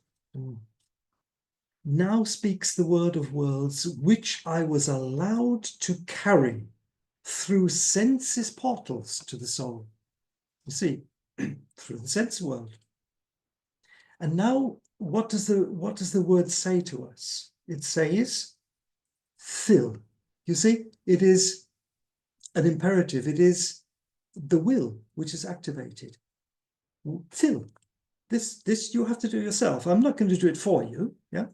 Now speaks the word of worlds, which I was allowed to carry through senses portals to the soul. You see, through the sense world. And now, what does the word say to us? It says, fill. You see, it is an imperative. It is the will which is activated. Fill. This you have to do yourself. I'm not going to do it for you. Yeah.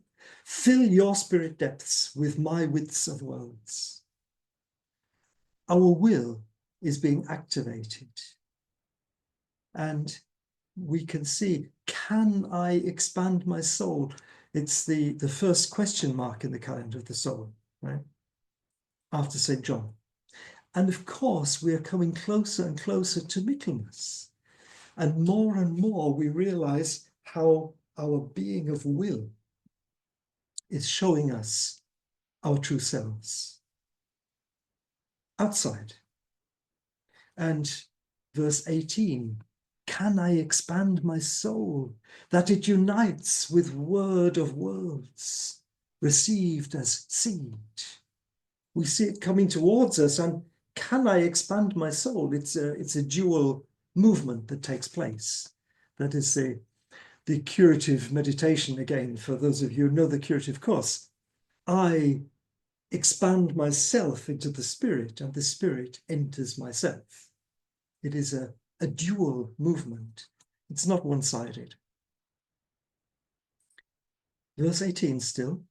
Fill your spirit depths with my widths of worlds. Our will is being activated. And we can see, can I expand my soul? It's the first question mark in the calendar of the soul, right? After St. John. And of course, we are coming closer and closer to Michaelmas. And more we realize how our being of will is showing us our true selves outside. And verse 18, can I expand my soul that it unites with word of worlds received as seed? We see it coming towards us, and can I expand my soul? It's a dual movement that takes place. That is the curative meditation again, for those of you who know the curative course. I expand myself into the spirit, and the spirit enters myself. It is a dual movement. It's not one-sided. Verse 18 still.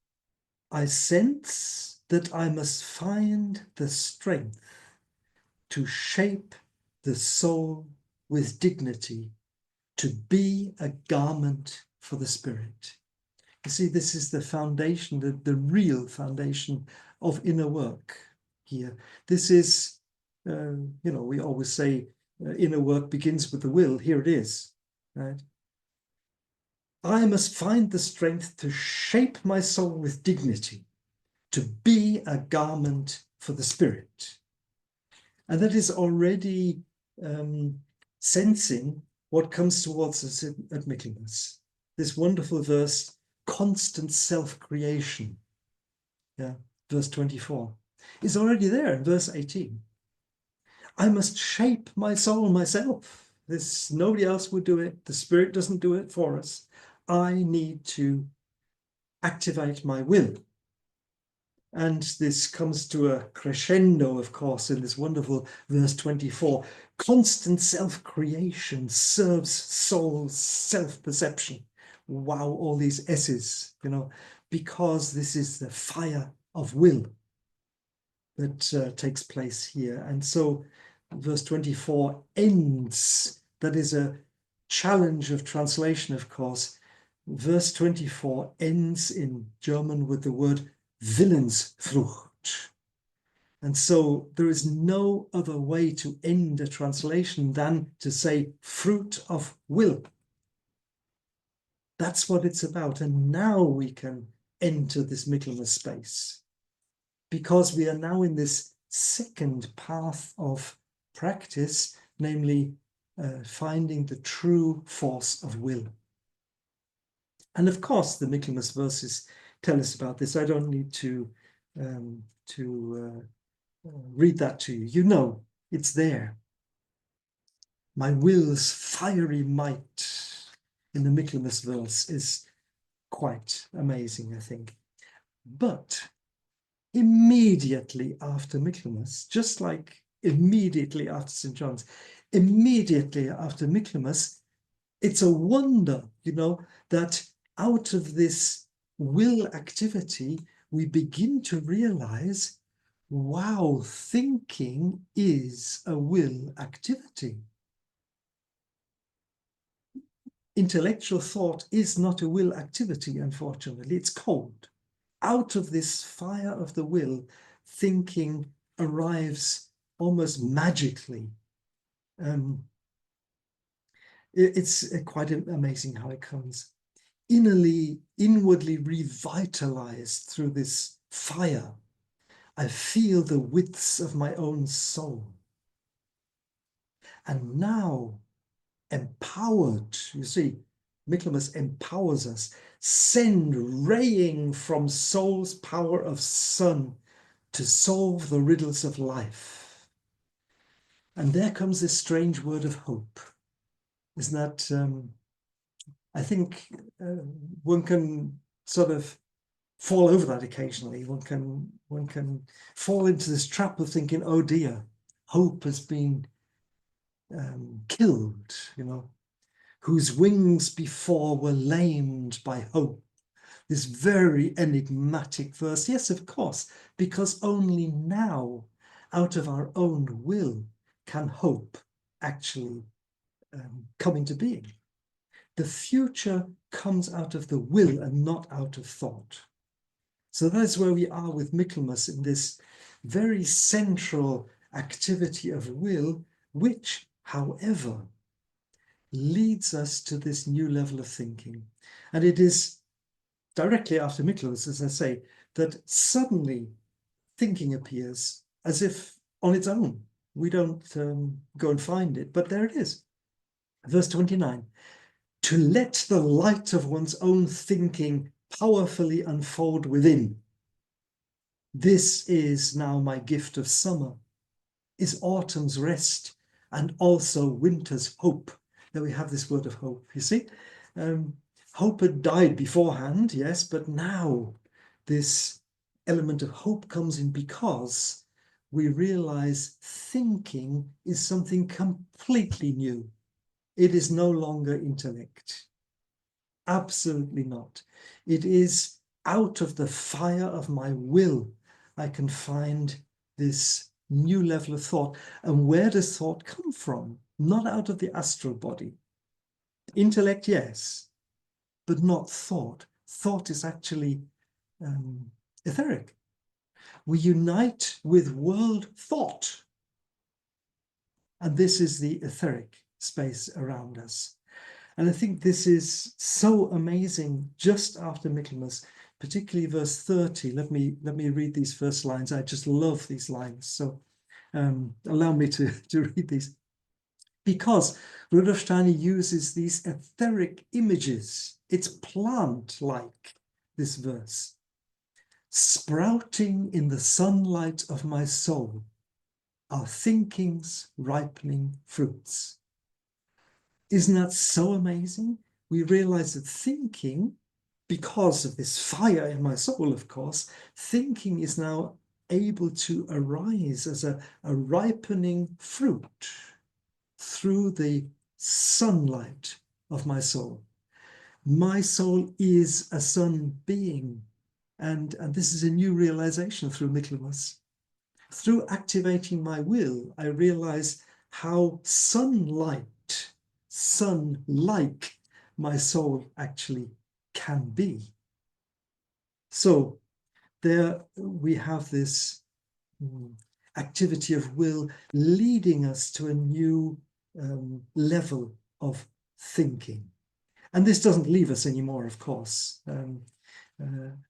I sense that I must find the strength to shape the soul with dignity, to be a garment for the Spirit. You see, this is the foundation, the real foundation of inner work here. This is, we always say inner work begins with the will. Here it is, right? I must find the strength to shape my soul with dignity, to be a garment for the Spirit. And that is already sensing what comes towards us at Michaelmas. This wonderful verse, constant self-creation, verse 24, is already there in verse 18. I must shape my soul myself. Nobody else would do it. The Spirit doesn't do it for us. I need to activate my will. And this comes to a crescendo, of course, in this wonderful verse 24. Constant self-creation serves soul's self-perception. Wow, all these S's, because this is the fire of will that takes place here. And so verse 24 ends, that is a challenge of translation, of course. Verse 24 ends in German with the word Willensfrucht. And so there is no other way to end a translation than to say fruit of will. That's what it's about. And now we can enter this Michaelmas space, because we are now in this second path of practice, namely finding the true force of will. And of course, the Michaelmas verses tell us about this. I don't need to read that to you. You know, it's there. My will's fiery might in the Michaelmas verse is quite amazing, I think. But immediately after Michaelmas, just like immediately after St. John's, immediately after Michaelmas, it's a wonder, that out of this will activity, we begin to realize, wow, thinking is a will activity. Intellectual thought is not a will activity, unfortunately. It's cold. Out of this fire of the will, thinking arrives almost magically. It's quite amazing how it comes. Inwardly revitalized through this fire, I feel the widths of my own soul. And now, empowered, you see, Michaelmas empowers us, send raying from soul's power of sun to solve the riddles of life. And there comes this strange word of hope. Isn't that, I think one can sort of fall over that occasionally. One can fall into this trap of thinking, oh dear, hope has been killed, whose wings before were lamed by hope. This very enigmatic verse. Yes, of course, because only now, out of our own will, can hope actually come into being. The future comes out of the will and not out of thought. So that's where we are with Michaelmas, in this very central activity of will, which, however, leads us to this new level of thinking. And it is directly after Michaelmas, as I say, that suddenly thinking appears as if on its own. We don't go and find it, but there it is. Verse 29, to let the light of one's own thinking powerfully unfold within. This is now my gift of summer, is autumn's rest, and also winter's hope. There we have this word of hope, you see. Hope had died beforehand, yes, but now this element of hope comes in because we realize thinking is something completely new. It is no longer intellect. Absolutely not. It is out of the fire of my will I can find this new level of thought. And where does thought come from? not out of the astral body. Intellect, yes, but not thought. Thought is actually etheric. We unite with world thought. And this is the etheric space around us. And I think this is so amazing just after Michaelmas, particularly verse 30. Let me read these first lines. I just love these lines. So allow me to read these. Because Rudolf Steiner uses these etheric images. It's plant-like, this verse. Sprouting in the sunlight of my soul are thinking's ripening fruits. Isn't that so amazing? We realize that thinking, because of this fire in my soul, of course, thinking is now able to arise as a ripening fruit through the sunlight of my soul. My soul is a sun being, and this is a new realization through Michaelmas. Through activating my will, I realize how sun-like my soul actually can be. So there we have this activity of will leading us to a new level of thinking. And this doesn't leave us anymore, of course.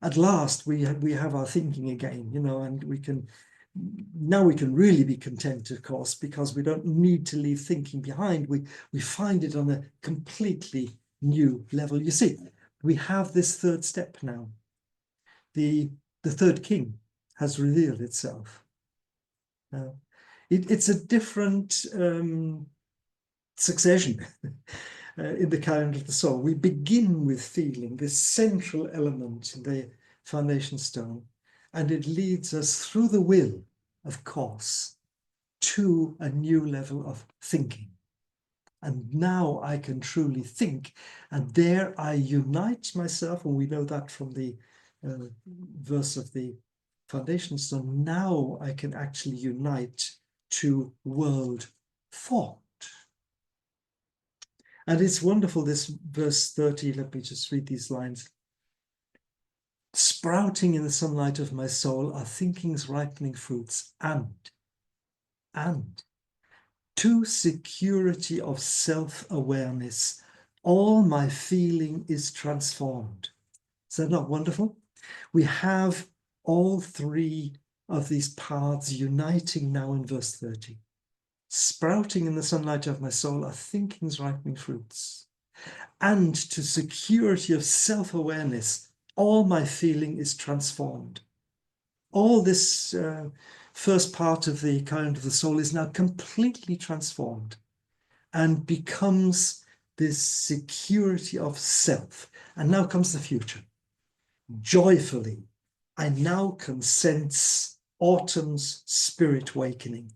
At last, we have our thinking again, you know, and we can really be content, of course, because we don't need to leave thinking behind. We find it on a completely new level. You see, we have this third step now. The third king has revealed itself. It's a different succession in the calendar of the soul. We begin with feeling, this central element in the foundation stone, and it leads us through the will, of course, to a new level of thinking. And now I can truly think, and there I unite myself, and we know that from the verse of the foundation stone. Now I can actually unite to world thought. And it's wonderful, this verse 30, let me just read these lines. Sprouting in the sunlight of my soul are thinking's ripening fruits, and to security of self-awareness, all my feeling is transformed. Is that not wonderful? We have all three of these paths uniting now in verse 30. Sprouting in the sunlight of my soul are thinking's ripening fruits. And to security of self-awareness, all my feeling is transformed. All this first part of the current of the soul is now completely transformed and becomes this security of self. And now comes the future. Joyfully, I now can sense autumn's spirit wakening.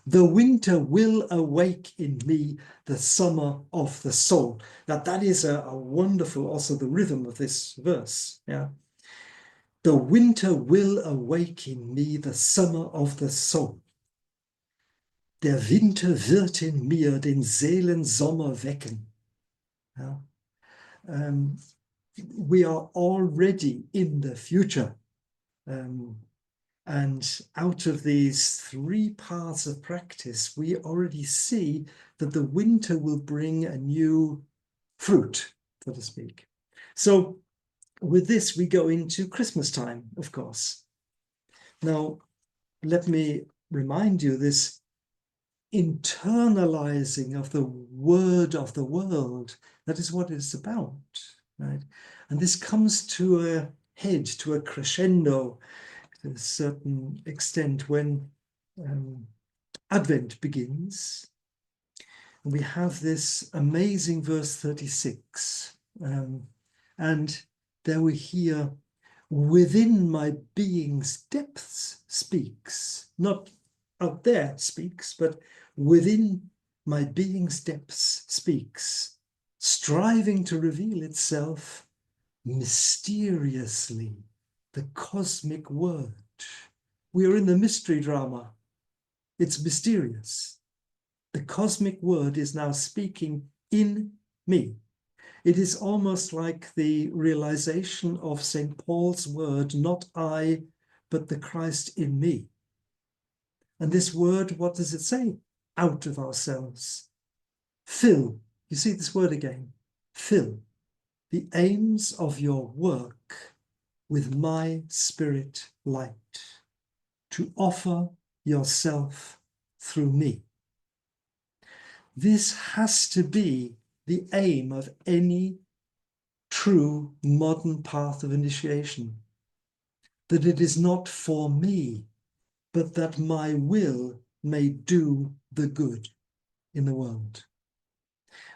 The winter will awake in me the summer of the soul. Now that is a wonderful, also the rhythm of this verse. Yeah. The winter will awake in me the summer of the soul. Der Winter wird in mir den Seelensommer wecken. Yeah. We are already in the future. And out of these three paths of practice, we already see that the winter will bring a new fruit, so to speak. So with this, we go into Christmas time, of course. Now, let me remind you, this internalizing of the word of the world, that is what it's about, right? And this comes to a head, to a crescendo, to a certain extent when Advent begins. And we have this amazing verse 36. And there we hear, within my being's depths speaks, not out there speaks, but within my being's depths speaks, striving to reveal itself mysteriously, the cosmic word. We are in the mystery drama. It's mysterious. The cosmic word is now speaking in me. It is almost like the realization of St. Paul's word, not I, but the Christ in me. And this word, what does it say? Out of ourselves. Fill. You see this word again. Fill the aims of your work with my spirit light, to offer yourself through me. This has to be the aim of any true modern path of initiation, that it is not for me, but that my will may do the good in the world.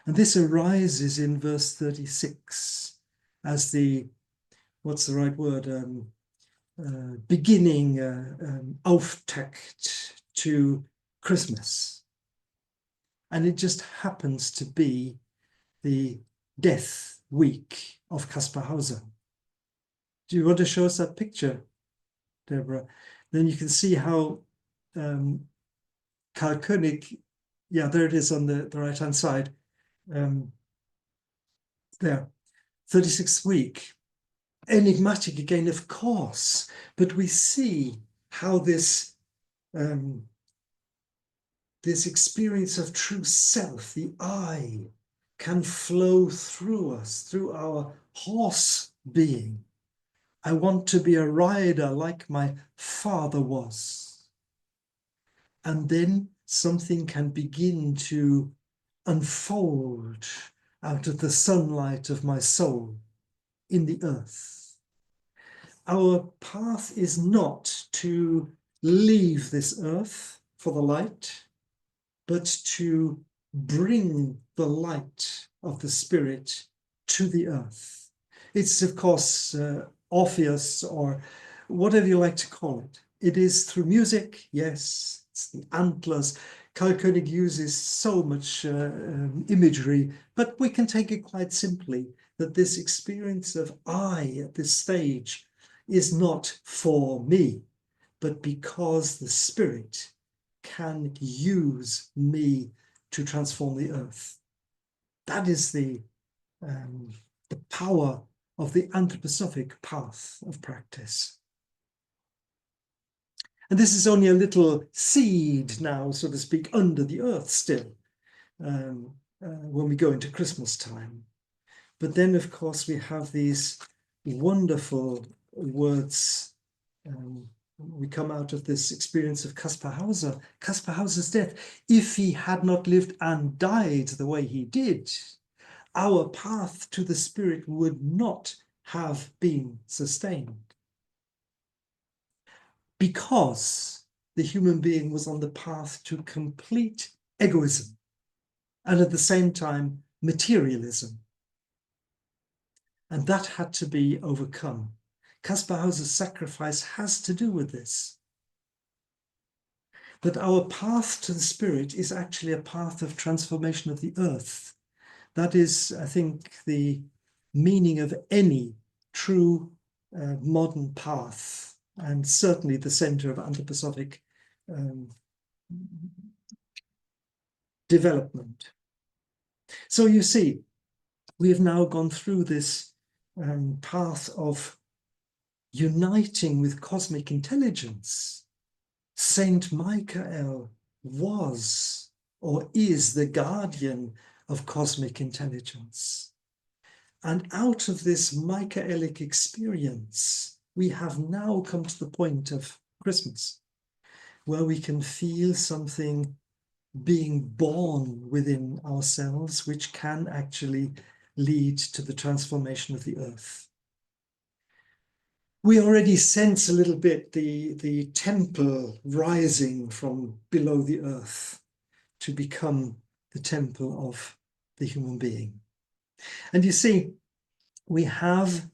And this arises in verse 36 as the, what's the right word, beginning Auftakt to Christmas. And it just happens to be the death week of Kaspar Hauser. Do you want to show us that picture, Deborah? Then you can see how Karl König, yeah, there it is on the right-hand side. There, 36th week. Enigmatic again, of course, but we see how this this experience of true self, the I, can flow through us, through our horse being. I want to be a rider like my father was. And then something can begin to unfold out of the sunlight of my soul in the earth. Our path is not to leave this earth for the light, but to bring the light of the Spirit to the earth. It's, of course, Orpheus, or whatever you like to call it. It is through music, yes, it's the antlers. Karl König uses so much imagery, but we can take it quite simply, that this experience of I at this stage is not for me, but because the Spirit can use me to transform the earth. That is the power of the anthroposophic path of practice. And this is only a little seed now, so to speak, under the earth still, when we go into Christmas time. But then, of course, we have these wonderful words. We come out of this experience of Kaspar Hauser, Kaspar Hauser's death. If he had not lived and died the way he did, our path to the Spirit would not have been sustained, because the human being was on the path to complete egoism and at the same time materialism. And that had to be overcome. Kaspar Hauser's sacrifice has to do with this. That our path to the Spirit is actually a path of transformation of the earth. That is, I think, the meaning of any true modern path, and certainly the center of anthroposophic development. So you see, we have now gone through this path of uniting with cosmic intelligence. Saint Michael was or is the guardian of cosmic intelligence. And out of this Michaelic experience, we have now come to the point of Christmas, where we can feel something being born within ourselves, which can actually lead to the transformation of the earth. We already sense a little bit the temple rising from below the earth to become the temple of the human being. And you see, we have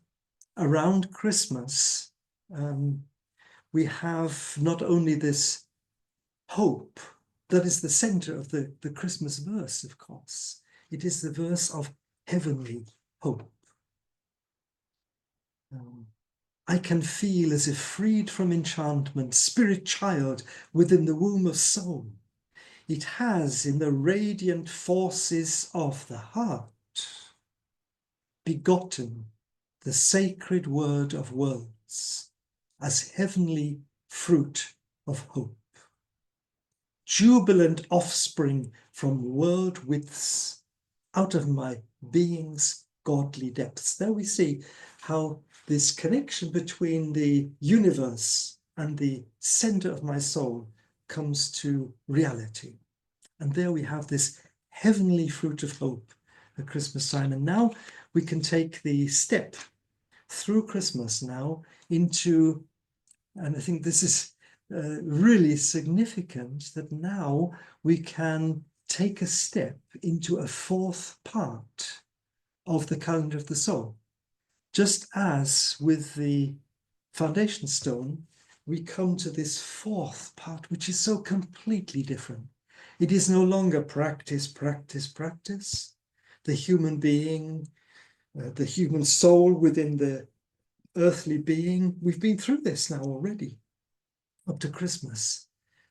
around Christmas, we have not only this hope that is the center of the Christmas verse, of course. It is the verse of heavenly hope. I can feel as if freed from enchantment, spirit child within the womb of soul. it has in the radiant forces of the heart begotten the sacred word of worlds as heavenly fruit of hope, jubilant offspring from world widths, out of my being's godly depths. There we see how this connection between the universe and the center of my soul comes to reality. And there we have this heavenly fruit of hope at Christmas time. And now we can take the step through Christmas now into, and I think this is really significant, that now we can take a step into a fourth part of the calendar of the soul. Just as with the foundation stone, we come to this fourth part, which is so completely different. It is no longer practice, practice, practice. The human being, the human soul within the earthly being, we've been through this now already, up to Christmas.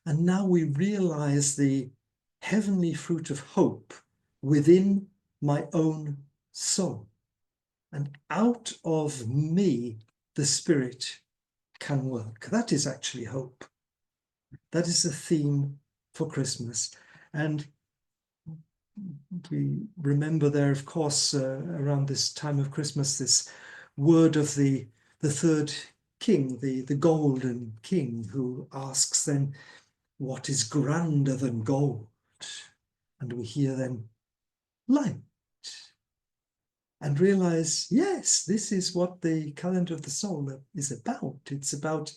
And now we realize the heavenly fruit of hope within my own soul. And out of me, the Spirit can work. That is actually hope. That is the theme for Christmas. And we remember there, of course, around this time of Christmas, this word of the third king, the golden king, who asks then, what is grander than gold? And we hear then, light. And realize, yes, this is what the calendar of the soul is about. It's about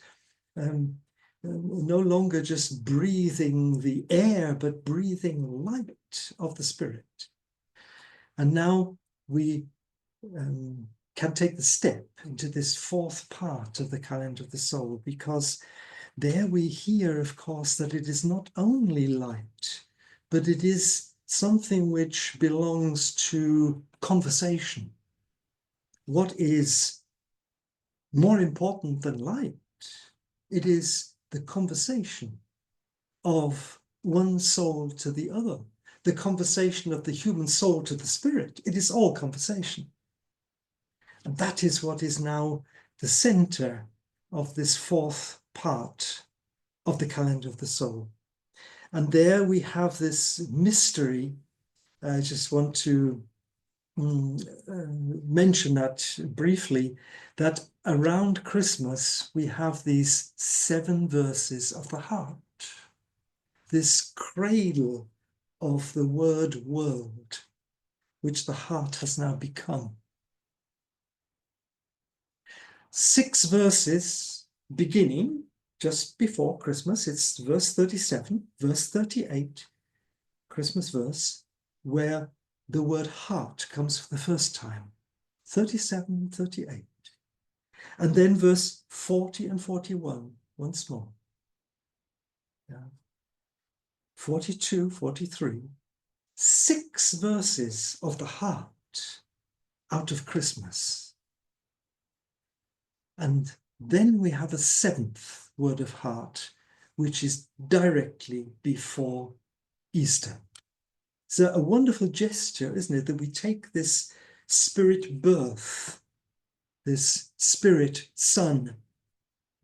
no longer just breathing the air, but breathing light of the Spirit. And now we can take the step into this fourth part of the calendar of the soul, because there we hear, of course, that it is not only light, but it is something which belongs to conversation. What is more important than light? It is the conversation of one soul to the other, the conversation of the human soul to the spirit. It is all conversation. And that is what is now the center of this fourth part of the calendar of the soul. And there we have this mystery. I just want to mention that briefly, that around Christmas we have these 7 verses of the heart, this cradle of the word world, which the heart has now become. 6 verses beginning just before Christmas. It's verse 37, verse 38, Christmas verse, where the word heart comes for the first time. 37, 38. And then verse 40 and 41, once more. Yeah. 42, 43. 6 verses of the heart out of Christmas. And then we have a 7th word of heart, which is directly before Easter. So a wonderful gesture, isn't it, that we take this spirit birth, this spirit son,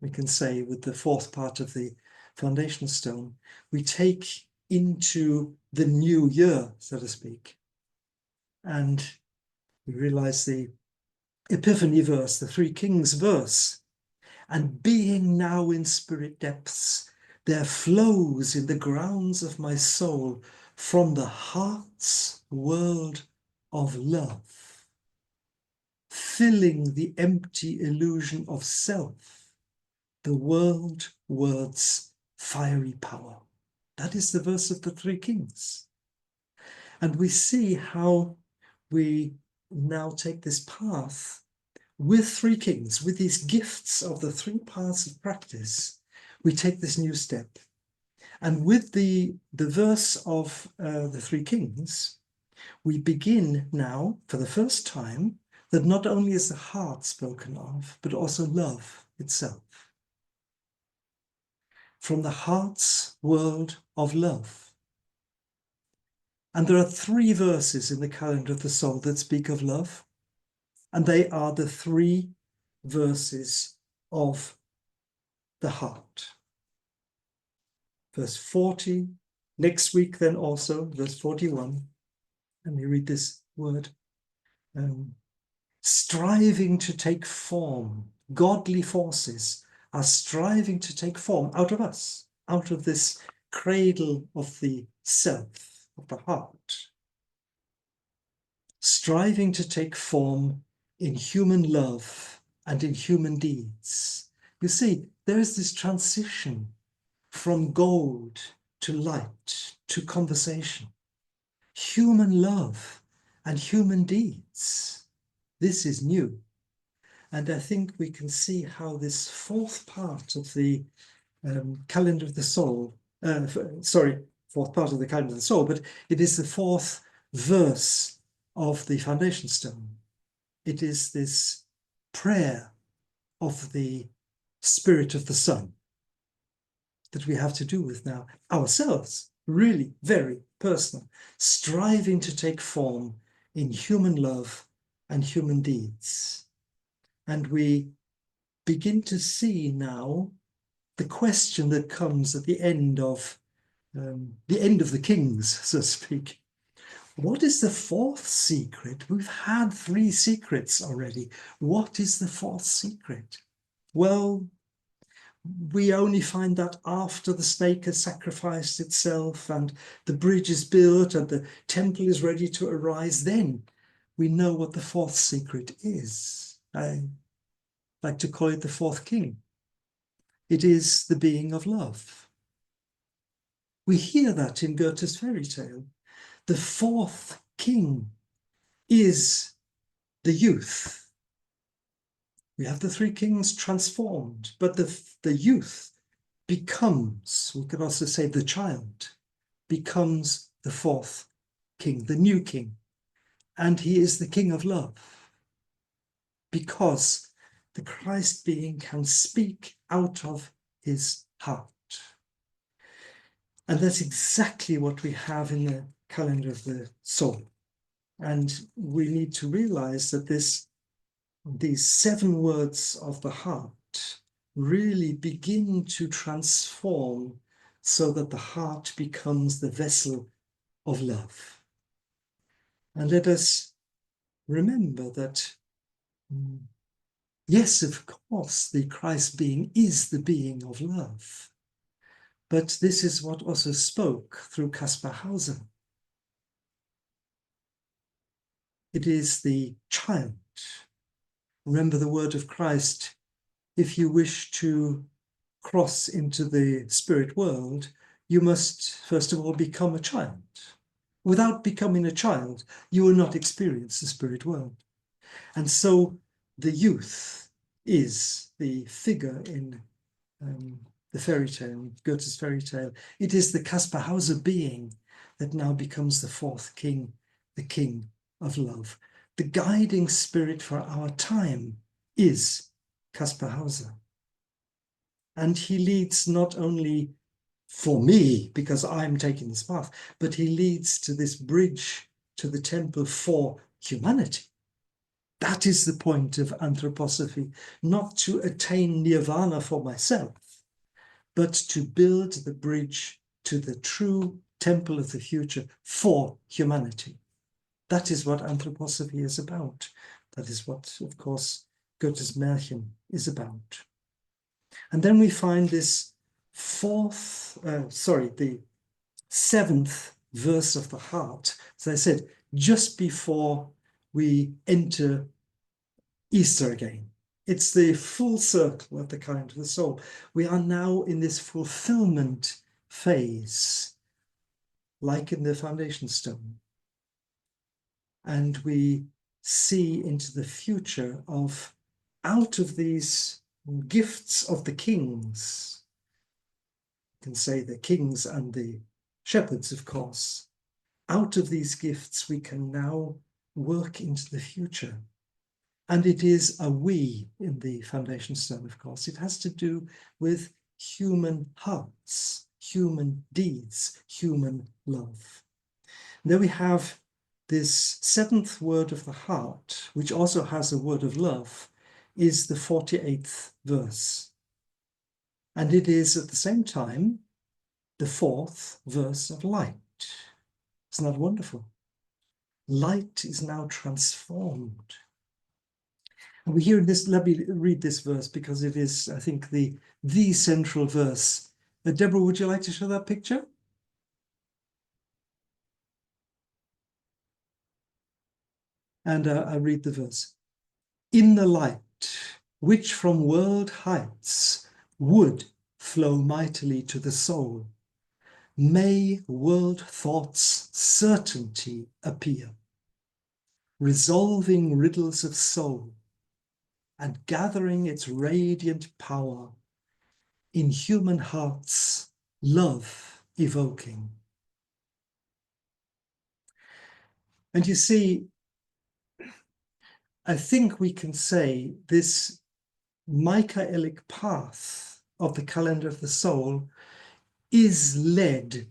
we can say with the 4th part of the foundation stone, we take into the new year, so to speak. And we realize the Epiphany verse, the 3 Kings verse, and being now in spirit depths, there flows in the grounds of my soul from the heart's world of love, filling the empty illusion of self, the word's fiery power. That is the verse of the 3 Kings. And we see how we now take this path with 3 Kings, with these gifts of the 3 paths of practice. We take this new step. And with the verse of the 3 Kings, we begin now, for the first time, that not only is the heart spoken of, but also love itself. From the heart's world of love, And there are 3 verses in the calendar of the soul that speak of love. And they are the 3 verses of the heart. Verse 40, next week then also, verse 41. Let me read this word. Striving to take form, godly forces are striving to take form out of us, out of this cradle of the self, of the heart. Striving to take form in human love and in human deeds. You see, there is this transition from gold to light to conversation. Human love and human deeds. This is new. And I think we can see how this 4th part of the calendar of the soul, 4th part of the calendar of the soul, but it is the 4th verse of the foundation stone. It is this prayer of the Spirit of the Son that we have to do with now ourselves, really very personal, striving to take form in human love and human deeds. And we begin to see now the question that comes at the end of the kings, so to speak. What is the 4th secret? We've had 3 secrets already. What is the 4th secret? Well, we only find that after the snake has sacrificed itself and the bridge is built and the temple is ready to arise. Then we know what the 4th secret is. I like to call it the 4th king. It is the being of love. We hear that in Goethe's fairy tale. The 4th king is the youth. We have the 3 kings transformed, but the youth becomes, we could also say the child, becomes the 4th king, the new king. And he is the king of love, because the Christ being can speak out of his heart. And that's exactly what we have in the calendar of the soul. And we need to realize that these 7 words of the heart really begin to transform so that the heart becomes the vessel of love. And let us remember that, yes, of course, the Christ being is the being of love. But this is what also spoke through Kaspar Hauser. It is the child. Remember the word of Christ, if you wish to cross into the spirit world, you must first of all become a child. Without becoming a child, you will not experience the spirit world. And so the youth is the figure in the fairy tale, Goethe's fairy tale. It is the Kaspar Hauser being that now becomes the 4th king, the king of love. The guiding spirit for our time is Kaspar Hauser. And he leads not only for me, because I'm taking this path, but he leads to this bridge to the temple for humanity. That is the point of anthroposophy, not to attain nirvana for myself, but to build the bridge to the true temple of the future for humanity. That is what anthroposophy is about. That is what, of course, Goethe's Märchen is about. And then we find this the 7th verse of the heart, as I said, just before we enter Easter again. It's the full circle of the calendar of the soul. We are now in this fulfillment phase, like in the foundation stone. And we see into the future of, out of these gifts of the kings, you can say the kings and the shepherds, of course, out of these gifts we can now work into the future. And it is a we in the foundation stone, of course. It has to do with human hearts, human deeds, human love. Then we have this seventh word of the heart, which also has a word of love, is the 48th verse. And it is at the same time the fourth verse of light. Isn't that wonderful? Light is now transformed. And we hear this, let me read this verse because it is, I think, the central verse. Deborah, would you like to show that picture? And I read the verse. In the light, which from world heights would flow mightily to the soul, may world thought's certainty appear, resolving riddles of soul and gathering its radiant power in human hearts, love evoking. And you see, I think we can say this Michaelic path of the calendar of the soul is led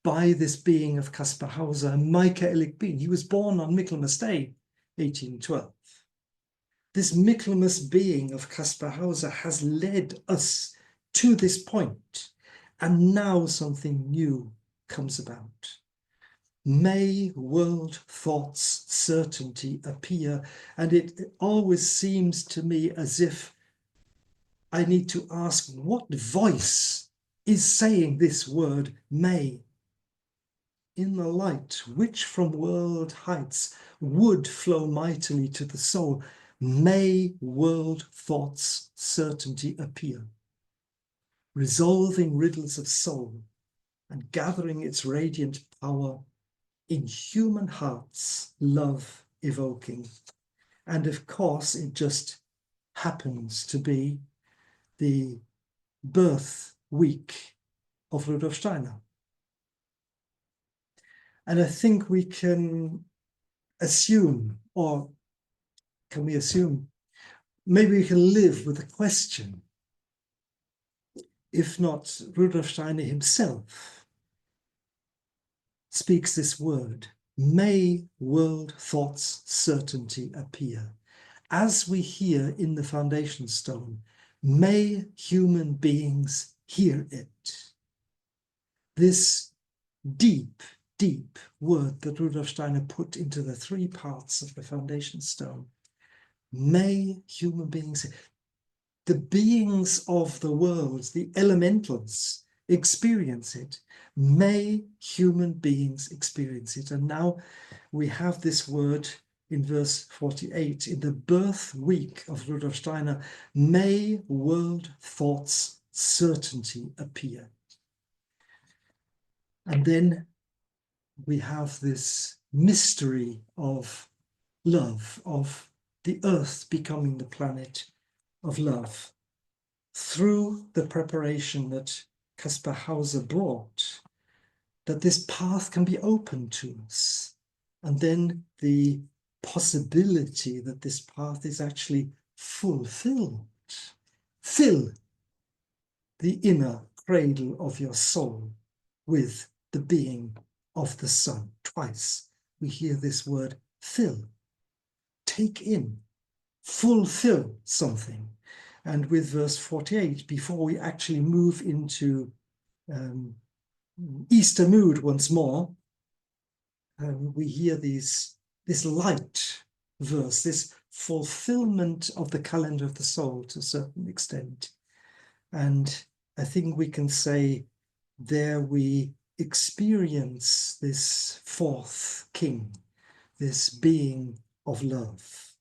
by this being of Kaspar Hauser, a Michaelic being. He was born on Michaelmas Day, 1812. This Michaelmas being of Kaspar Hauser has led us to this point, and now something new comes about. May world thought's certainty appear, and it always seems to me as if I need to ask, what voice is saying this word may? In the light which from world heights would flow mightily to the soul, may world thought's certainty appear, resolving riddles of soul and gathering its radiant power in human hearts, love evoking. And of course, it just happens to be the birth week of Rudolf Steiner. And I think we can assume, or can we assume, maybe we can live with the question, if not Rudolf Steiner himself speaks this word, may world thought's certainty appear. As we hear in the foundation stone, may human beings hear it. This deep, deep word that Rudolf Steiner put into the three parts of the foundation stone. May human beings, the beings of the world, the elementals, experience it. May human beings experience it. And now we have this word in verse 48, in the birth week of Rudolf Steiner, may world thought's certainty appear. And then we have this mystery of love, of the earth becoming the planet of love, through the preparation that Kaspar Hauser brought, that this path can be open to us. And then the possibility that this path is actually fulfilled. Fill the inner cradle of your soul with the being of the Son. Twice we hear this word fill. Take in, fulfill something. And with verse 48, before we actually move into Easter mood once more, we hear this light verse, this fulfillment of the calendar of the soul to a certain extent. And I think we can say there we experience this fourth king, this being of love,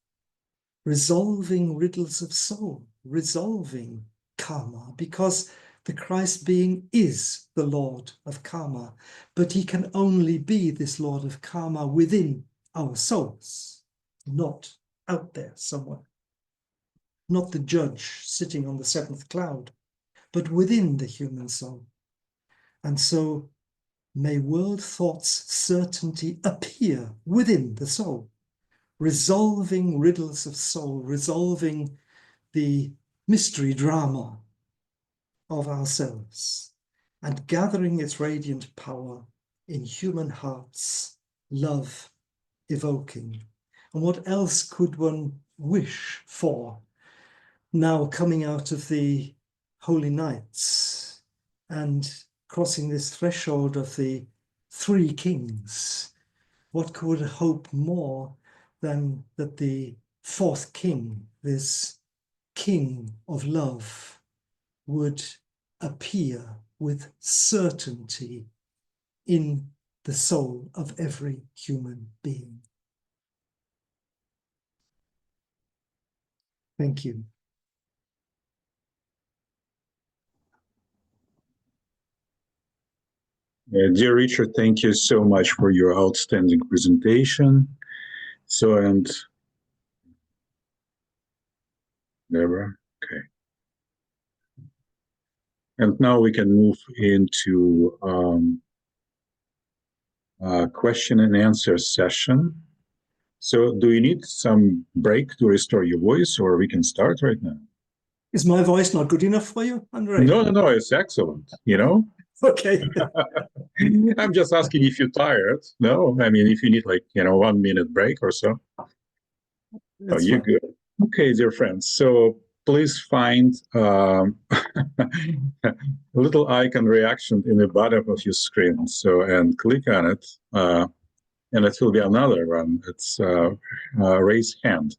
resolving riddles of soul, resolving karma, because the Christ being is the Lord of karma, but he can only be this Lord of karma within our souls, not out there somewhere. Not the judge sitting on the seventh cloud, but within the human soul. And so may world thought's certainty appear within the soul, resolving riddles of soul, resolving the mystery drama of ourselves, and gathering its radiant power in human hearts, love evoking. And what else could one wish for now coming out of the holy nights and crossing this threshold of the three kings? What could hope more than that the fourth king, this king of love, would appear with certainty in the soul of every human being? Thank you. Dear Richard, thank you so much for your outstanding presentation. So, and Deborah, okay. And now we can move into question and answer session. So do you need some break to restore your voice, or we can start right now? Is my voice not good enough for you, Andre? No, it's excellent, you know? Okay. I'm just asking if you're tired. No, I mean, if you need like, 1 minute break or so. That's you're fine. good. Okay, dear friends. So please find a little icon reaction in the bottom of your screen. So, and click on it. And it will be another one. It's raise hand.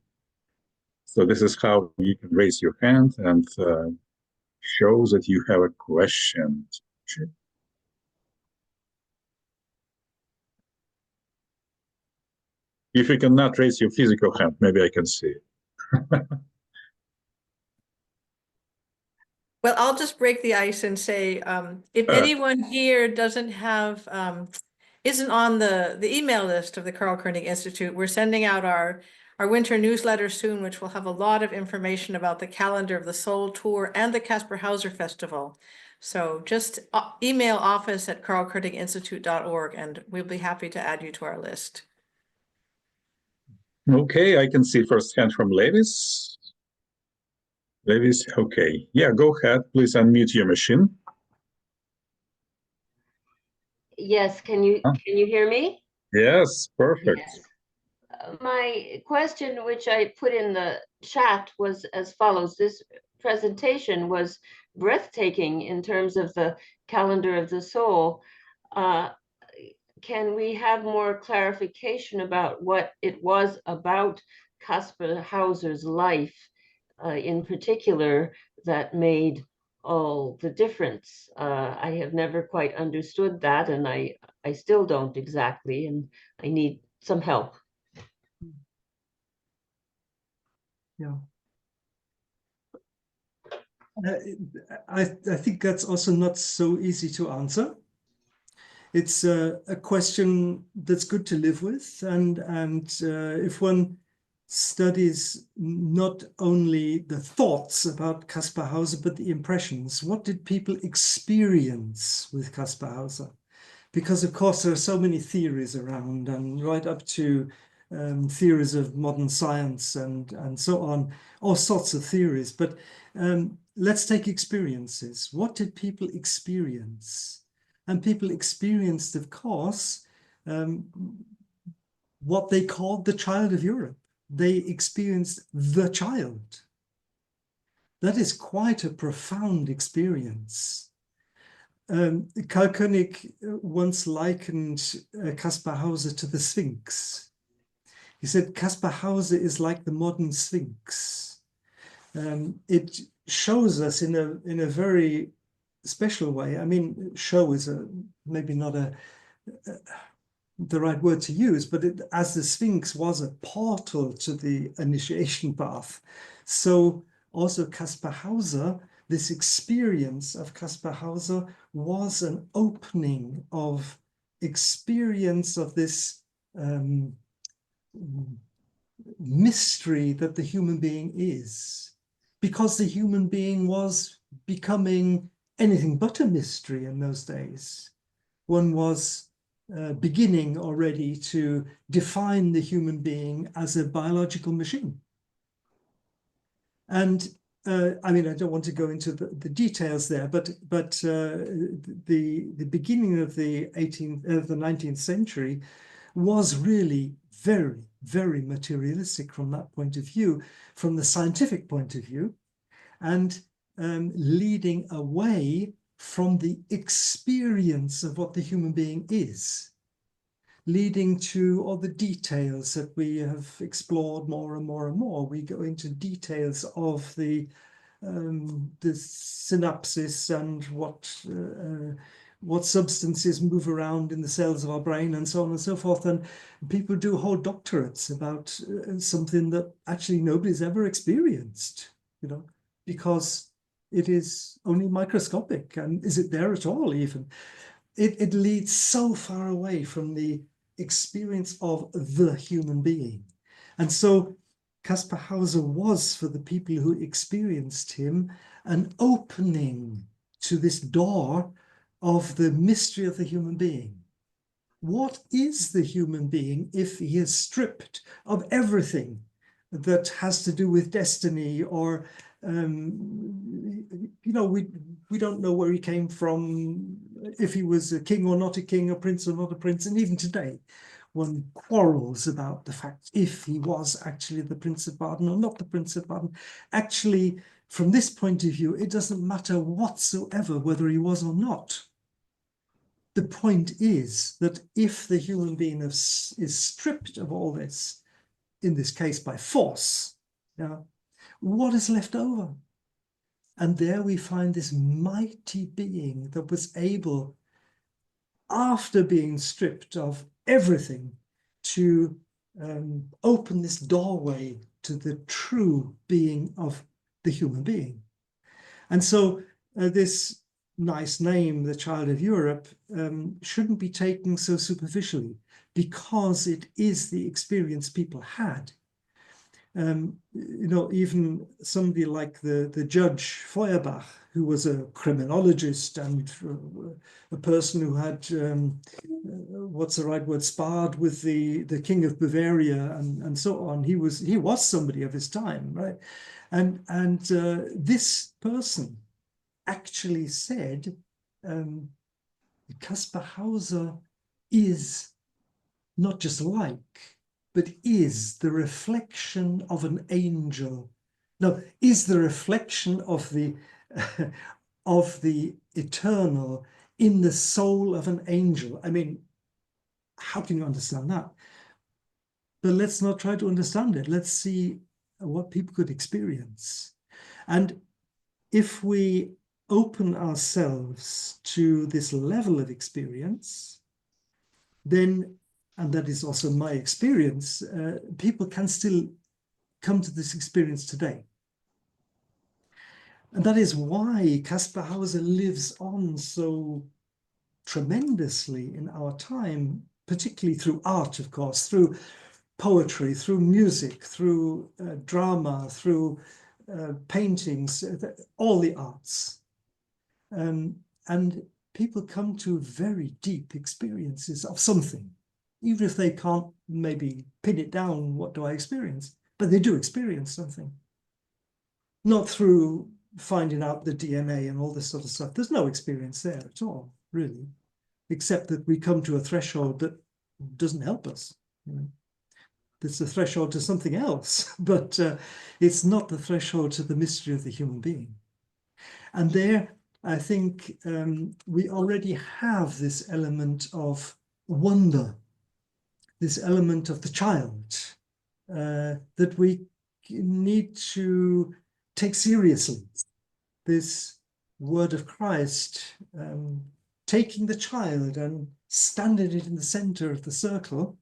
So this is how you can raise your hand and show that you have a question. If you cannot raise your physical hand, maybe I can see it. Well, I'll just break the ice and say, if anyone here doesn't have, isn't on the email list of the Karl König Institute, we're sending out our winter newsletter soon, which will have a lot of information about the calendar of the Soul Tour and the Kaspar Hauser Festival. So just email office@karlköniginstitute.org and we'll be happy to add you to our list. Okay, I can see firsthand from Levis. Levis, okay. Yeah, go ahead. Please unmute your machine. Yes, can you hear me? Yes, perfect. Yes. My question, which I put in the chat, was as follows. This presentation was breathtaking in terms of the calendar of the soul. Can we have more clarification about what it was about Kaspar Hauser's life in particular that made all the difference? I have never quite understood that, and I still don't exactly, and I need some help. Yeah. I think that's also not so easy to answer. It's a question that's good to live with, and if one studies not only the thoughts about Kaspar Hauser, but the impressions. What did people experience with Kaspar Hauser? Because, of course, there are so many theories around, and right up to theories of modern science and so on, all sorts of theories. But let's take experiences. What did people experience? And people experienced, of course, what they called the child of Europe. They experienced the child. That is quite a profound experience. Karl König once likened Kaspar Hauser to the Sphinx. He said Kaspar Hauser is like the modern Sphinx. It shows us in a very special way. I mean, show is maybe not the right word to use, but as the Sphinx was a portal to the initiation path, so also Kaspar Hauser, this experience of Kaspar Hauser was an opening of experience of this mystery that the human being is, because the human being was becoming anything but a mystery in those days. One was beginning already to define the human being as a biological machine. And I mean, I don't want to go into the details there, but the beginning of the 19th century was really very, very materialistic from that point of view, from the scientific point of view, and leading away from the experience of what the human being is, leading to all the details that we have explored more and more and more. We go into details of the synapses and what substances move around in the cells of our brain and so on and so forth. And people do whole doctorates about something that actually nobody's ever experienced, you know, because it is only microscopic. And is it there at all even? It leads so far away from the experience of the human being. And so Kaspar Hauser was, for the people who experienced him, an opening to this door of the mystery of the human being. What is the human being if he is stripped of everything that has to do with destiny, or you know, we don't know where he came from, if he was a king or not a king, a prince or not a prince. And even today, one quarrels about the fact if he was actually the Prince of Baden or not the Prince of Baden. Actually, from this point of view, it doesn't matter whatsoever whether he was or not. The point is that if the human being is stripped of all this, in this case by force, what is left over? And there we find this mighty being that was able, after being stripped of everything, to open this doorway to the true being of the human being. And so this nice name, the Child of Europe, shouldn't be taken so superficially, because it is the experience people had. You know, even somebody like the judge Feuerbach, who was a criminologist and a person who had, what's the right word, sparred with the King of Bavaria and so on. He was somebody of his time, right? And this person actually said, Kaspar Hauser is not just like, but is the reflection of an angel. No, is the reflection of the eternal in the soul of an angel. I mean, how can you understand that? But let's not try to understand it. Let's see what people could experience. And if we open ourselves to this level of experience, then, and that is also my experience, people can still come to this experience today. And that is why Kaspar Hauser lives on so tremendously in our time, particularly through art, of course, through poetry, through music, through drama, through paintings, all the arts. And people come to very deep experiences of something, even if they can't maybe pin it down, what do I experience? But they do experience something. Not through finding out the DNA and all this sort of stuff. There's no experience there at all, really, except that we come to a threshold that doesn't help us. You know? It's a threshold to something else, but it's not the threshold to the mystery of the human being. And there, I think we already have this element of wonder, this element of the child that we need to take seriously. This word of Christ, taking the child and standing it in the center of the circle.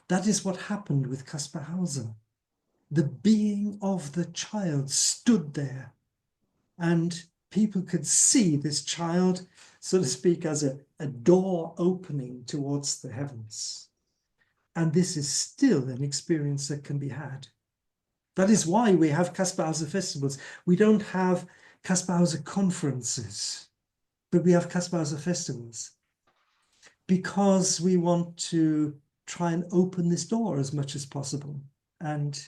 That is what happened with Kaspar Hauser. The being of the child stood there, and people could see this child, so to speak, as a door opening towards the heavens. And this is still an experience that can be had. That is why we have Kaspar Hauser festivals. We don't have Kaspar Hauser conferences, but we have Kaspar Hauser festivals, because we want to try and open this door as much as possible. And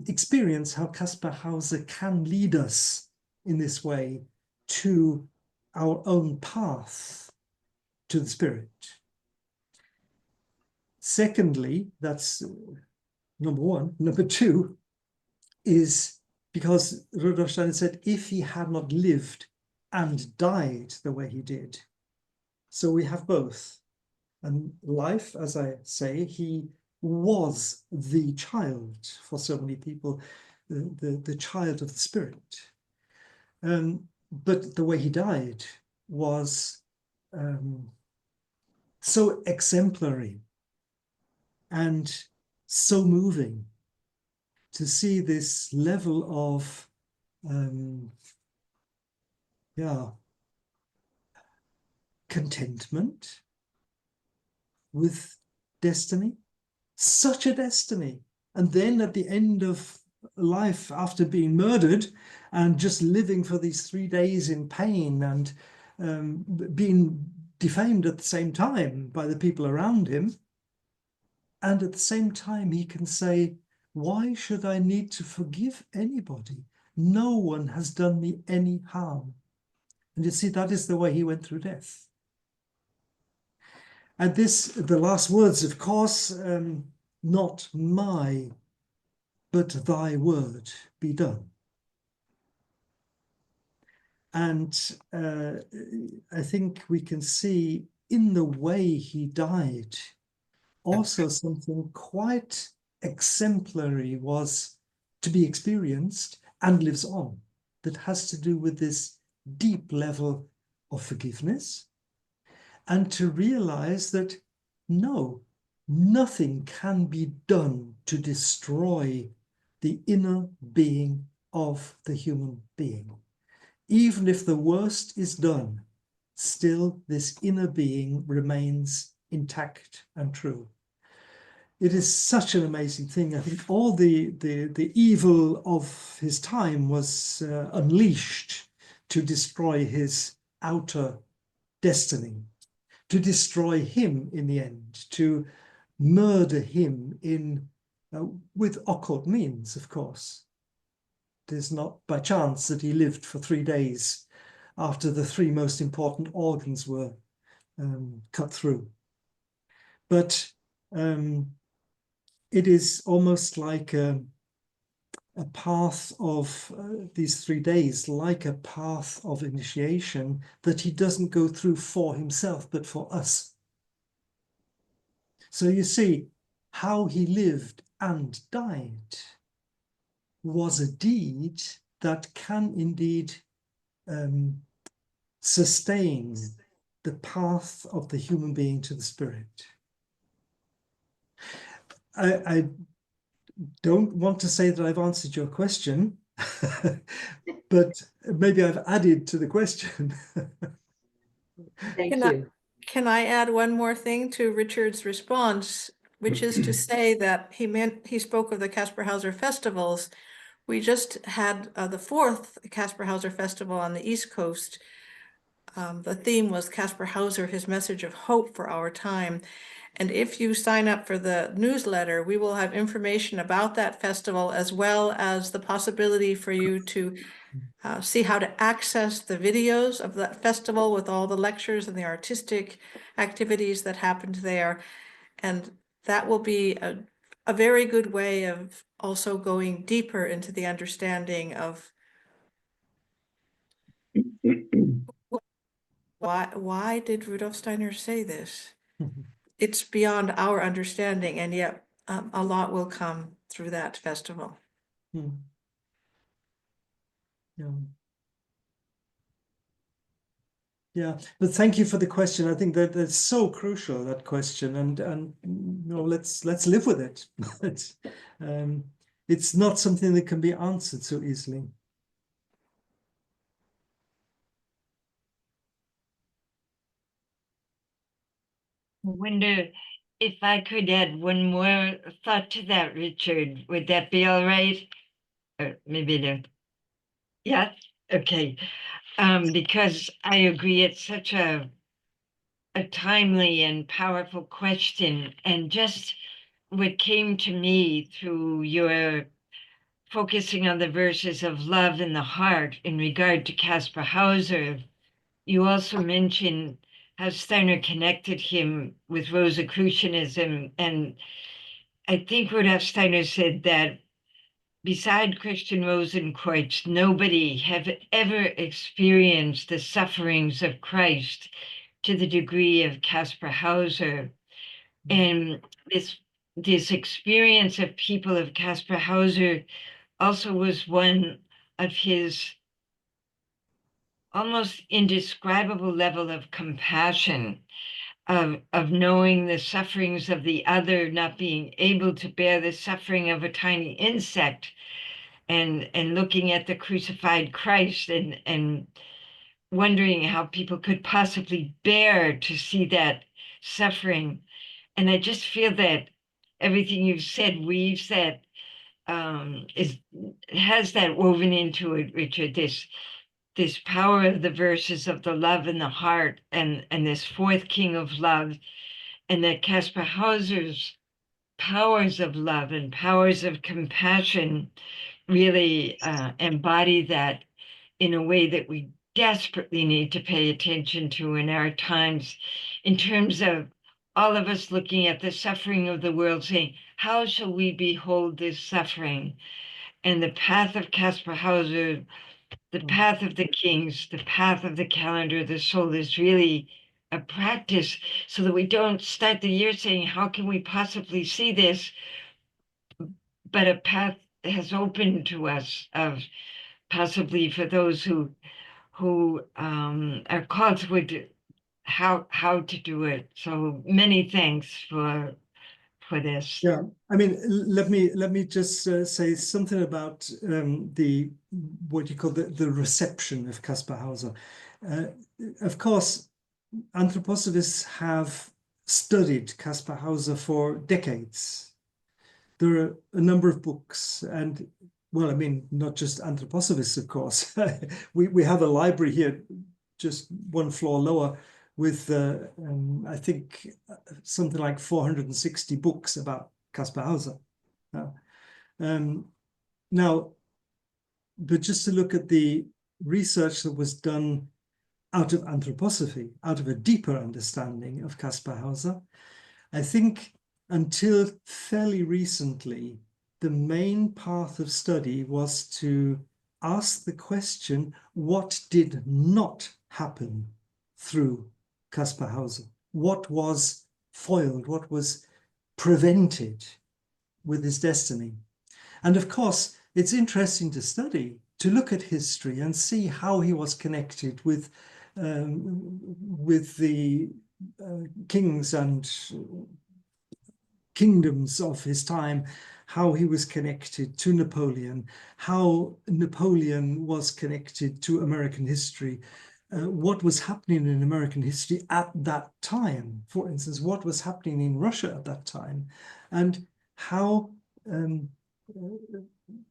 experience how Kaspar Hauser can lead us in this way to our own path to the spirit. Secondly, that's number one. Number two is because Rudolf Steiner said, if he had not lived and died the way he did. So we have both. And life, as I say, he was the child for so many people, the child of the spirit. But the way he died was so exemplary and so moving to see this level of contentment with destiny, such a destiny. And then at the end of life, after being murdered and just living for these 3 days in pain and being defamed at the same time by the people around him, and at the same time he can say, why should I need to forgive anybody? No one has done me any harm. And you see, that is the way he went through death. And this, the last words, of course, not my, but thy word be done. And I think we can see in the way he died, also something quite exemplary was to be experienced and lives on, that has to do with this deep level of forgiveness, and to realize that no, nothing can be done to destroy the inner being of the human being. Even if the worst is done, still this inner being remains intact and true. It is such an amazing thing. I think all the evil of his time was unleashed to destroy his outer destiny, to destroy him in the end, to murder him in with occult means, of course. It is not by chance that he lived for 3 days after the 3 most important organs were cut through. But it is almost like a path of these 3 days, like a path of initiation that he doesn't go through for himself, but for us. So you see, how he lived and died was a deed that can indeed sustain the path of the human being to the spirit. I don't want to say that I've answered your question, but maybe I've added to the question. Thank Can you. Can I add one more thing to Richard's response, which is to say that he spoke of the Kaspar Hauser festivals. We just had the 4th Kaspar Hauser festival on the East Coast. The theme was Kaspar Hauser, his message of hope for our time. And if you sign up for the newsletter, we will have information about that festival, as well as the possibility for you to see how to access the videos of that festival with all the lectures and the artistic activities that happened there. And that will be a very good way of also going deeper into the understanding of why did Rudolf Steiner say this? It's beyond our understanding, and yet a lot will come through that festival. Yeah. Yeah, but thank you for the question. I think that that's so crucial, that question, and you know, let's live with it. It's not something that can be answered so easily. I wonder if I could add one more thought to that, Richard. Would that be all right? Or maybe no. Yes? Okay. Because I agree, it's such a timely and powerful question. And just what came to me through your focusing on the verses of love in the heart in regard to Kaspar Hauser, you also mentioned how Steiner connected him with Rosicrucianism. And I think Rudolf Steiner said that beside Christian Rosenkreuz, nobody have ever experienced the sufferings of Christ to the degree of Kaspar Hauser. And this experience of people of Kaspar Hauser also was one of his almost indescribable level of compassion, of knowing the sufferings of the other, not being able to bear the suffering of a tiny insect, and looking at the crucified Christ and wondering how people could possibly bear to see that suffering. And I just feel that everything you've said weaves that, has that woven into it, Richard, this power of the verses of the love in the heart, and this fourth king of love, and that Kaspar Hauser's powers of love and powers of compassion really embody that in a way that we desperately need to pay attention to in our times, in terms of all of us looking at the suffering of the world, saying, how shall we behold this suffering? And the path of Kaspar Hauser, the path of the kings, the path of the calendar of the soul, is really a practice, so that we don't start the year saying, how can we possibly see this? But a path has opened to us, of possibly for those who are called to how to do it. So many thanks for this. Yeah, I mean, let me just say something about the what you call the reception of Kaspar Hauser. Of course, anthroposophists have studied Kaspar Hauser for decades. There are a number of books, and well, I mean, not just anthroposophists, of course. we have a library here, just one floor lower, with I think something like 460 books about Kaspar Hauser. Now, but just to look at the research that was done out of anthroposophy, out of a deeper understanding of Kaspar Hauser, I think until fairly recently, the main path of study was to ask the question, what did not happen through Kaspar Hauser? What was foiled? What was prevented with his destiny? And of course, it's interesting to study, to look at history and see how he was connected with the kings and kingdoms of his time, how he was connected to Napoleon, how Napoleon was connected to American history, what was happening in American history at that time. For instance, what was happening in Russia at that time, and how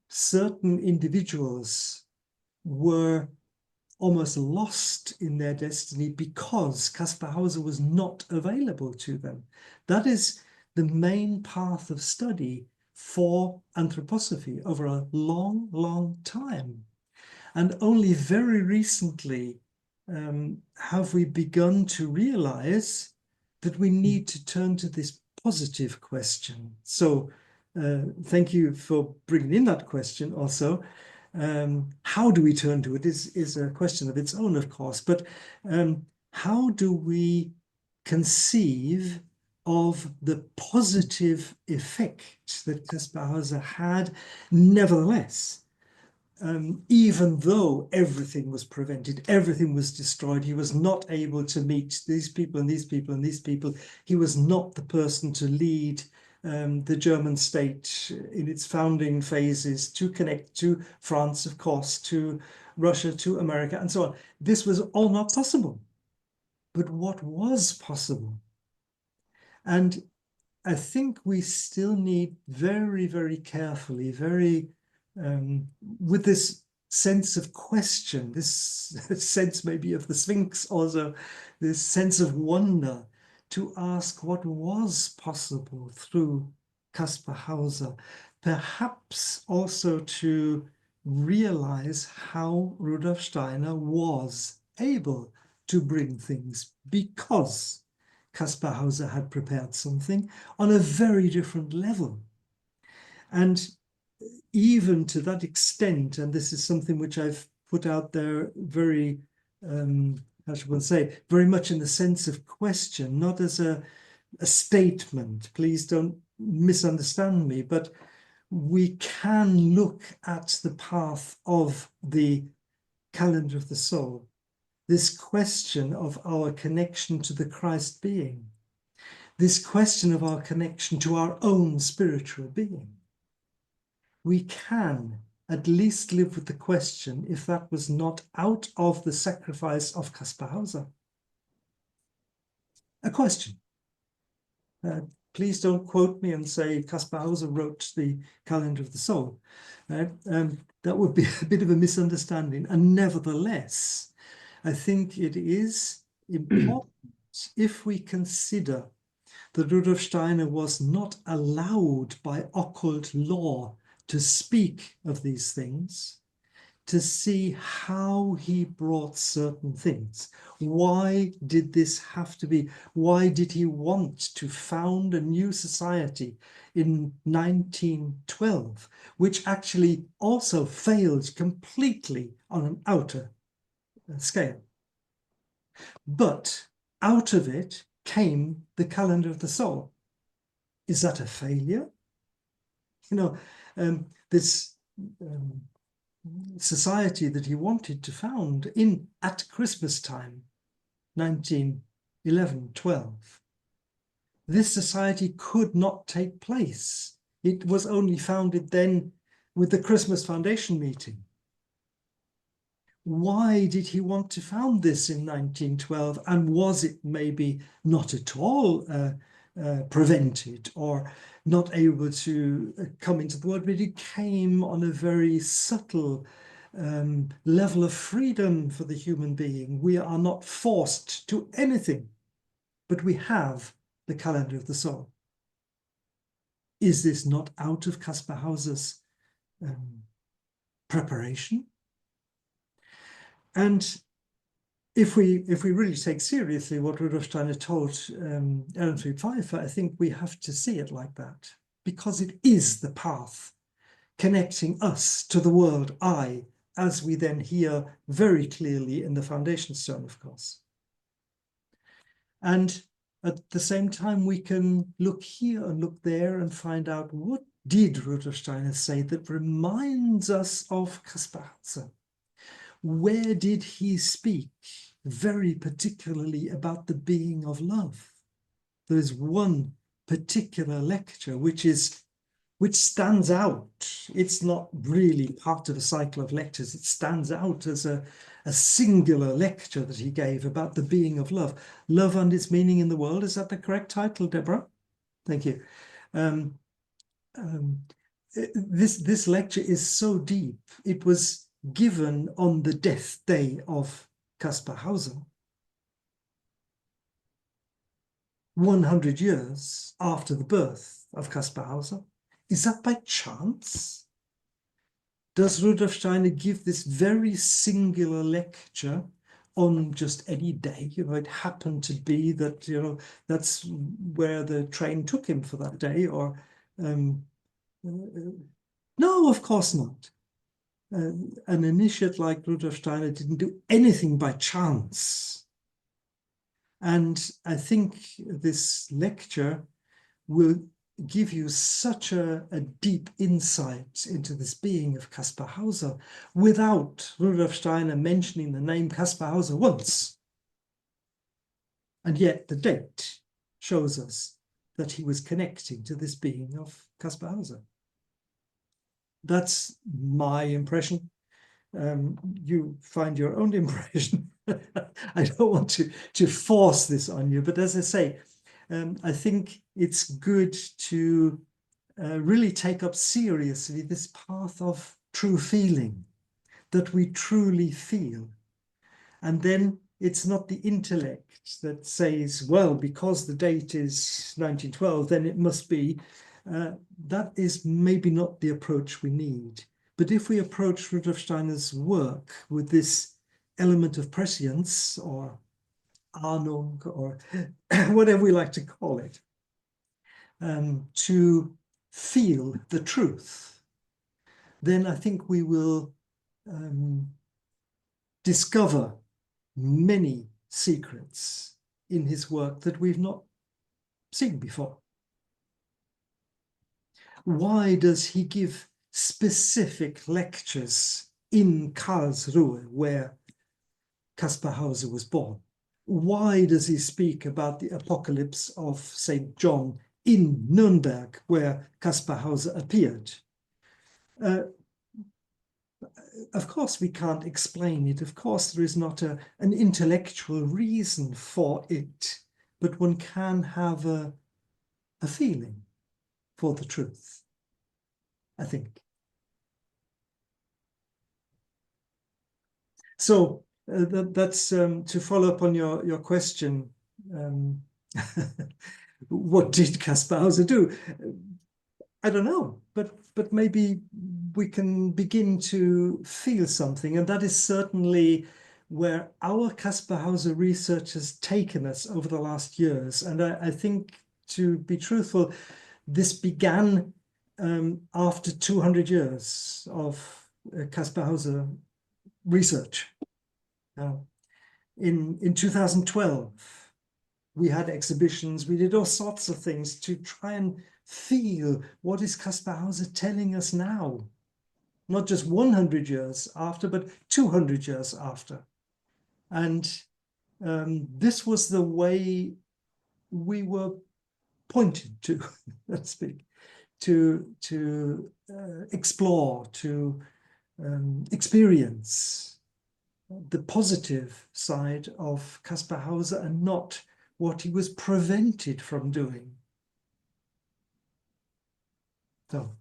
certain individuals were almost lost in their destiny because Kaspar Hauser was not available to them. That is the main path of study for anthroposophy over a long, long time. And only very recently have we begun to realize that we need to turn to this positive question. So thank you for bringing in that question also. How do we turn to it is a question of its own, of course, but how do we conceive of the positive effect that Kaspar Hauser had, nevertheless, even though everything was prevented, everything was destroyed, he was not able to meet these people and these people and these people, he was not the person to lead the German state in its founding phases, to connect to France, of course, to Russia, to America, and so on. This was all not possible. But what was possible? And I think we still need very, very carefully, very with this sense of question, this sense maybe of the Sphinx also, this sense of wonder, to ask what was possible through Kaspar Hauser, perhaps also to realize how Rudolf Steiner was able to bring things, because Kaspar Hauser had prepared something on a very different level. And even to that extent, and this is something which I've put out there very, how should one say, very much in the sense of question, not as a statement. Please don't misunderstand me, but we can look at the path of the calendar of the soul, this question of our connection to the Christ being, this question of our connection to our own spiritual being. We can at least live with the question if that was not out of the sacrifice of Kaspar Hauser. A question. Please don't quote me and say Kaspar Hauser wrote the calendar of the soul. That would be a bit of a misunderstanding. And nevertheless, I think it is important if we consider that Rudolf Steiner was not allowed by occult law to speak of these things, to see how he brought certain things. Why did this have to be? Why did he want to found a new society in 1912, which actually also failed completely on an outer scale? But out of it came the calendar of the soul. Is that a failure? You know, this society that he wanted to found at Christmas time, 1911-12. This society could not take place. It was only founded then with the Christmas Foundation meeting. Why did he want to found this in 1912? And was it maybe not at all prevented or not able to come into the world, but it came on a very subtle level of freedom for the human being. We are not forced to anything, but we have the calendar of the soul. Is this not out of Kaspar Hauser's preparation? And if we really take seriously what Rudolf Steiner taught Ehrenfried Pfeiffer, I think we have to see it like that, because it is the path connecting us to the world I, as we then hear very clearly in the foundation stone, of course. And at the same time, we can look here and look there and find out, what did Rudolf Steiner say that reminds us of Kaspar Hauser? Where did he speak very particularly about the being of love? There's one particular lecture which stands out. It's not really part of a cycle of lectures. It stands out as a singular lecture that he gave about the being of love. Love and its meaning in the world. Is that the correct title, Deborah? Thank you. This lecture is so deep. It was given on the death day of Kaspar Hauser, 100 years after the birth of Kaspar Hauser. Is that by chance? Does Rudolf Steiner give this very singular lecture on just any day? You know, it happened to be that, you know, that's where the train took him for that day, or no, of course not. An initiate like Rudolf Steiner didn't do anything by chance. And I think this lecture will give you such a deep insight into this being of Kaspar Hauser without Rudolf Steiner mentioning the name Kaspar Hauser once. And yet the date shows us that he was connecting to this being of Kaspar Hauser. That's my impression. You find your own impression. I don't want to force this on you, but as I say, I think it's good to really take up seriously this path of true feeling, that we truly feel. And then it's not the intellect that says, well, because the date is 1912, then it must be. that is maybe not the approach we need. But if we approach Rudolf Steiner's work with this element of prescience or Ahnung or whatever we like to call it, to feel the truth, then I think we will discover many secrets in his work that we've not seen before. Why does he give specific lectures in Karlsruhe, where Kaspar Hauser was born? Why does he speak about the apocalypse of St. John in Nuremberg, where Kaspar Hauser appeared? Of course, we can't explain it. Of course, there is not an intellectual reason for it, but one can have a feeling for the truth, I think. So that's to follow up on your question. What did Kaspar Hauser do? I don't know, but maybe we can begin to feel something, and that is certainly where our Kaspar Hauser research has taken us over the last years. And I think, to be truthful, this began after 200 years of Kaspar Hauser research. In 2012, we had exhibitions, we did all sorts of things to try and feel what is Kaspar Hauser telling us now, not just 100 years after, but 200 years after. And this was the way we were pointed to, let's speak, to explore, to experience the positive side of Kaspar Hauser and not what he was prevented from doing. So.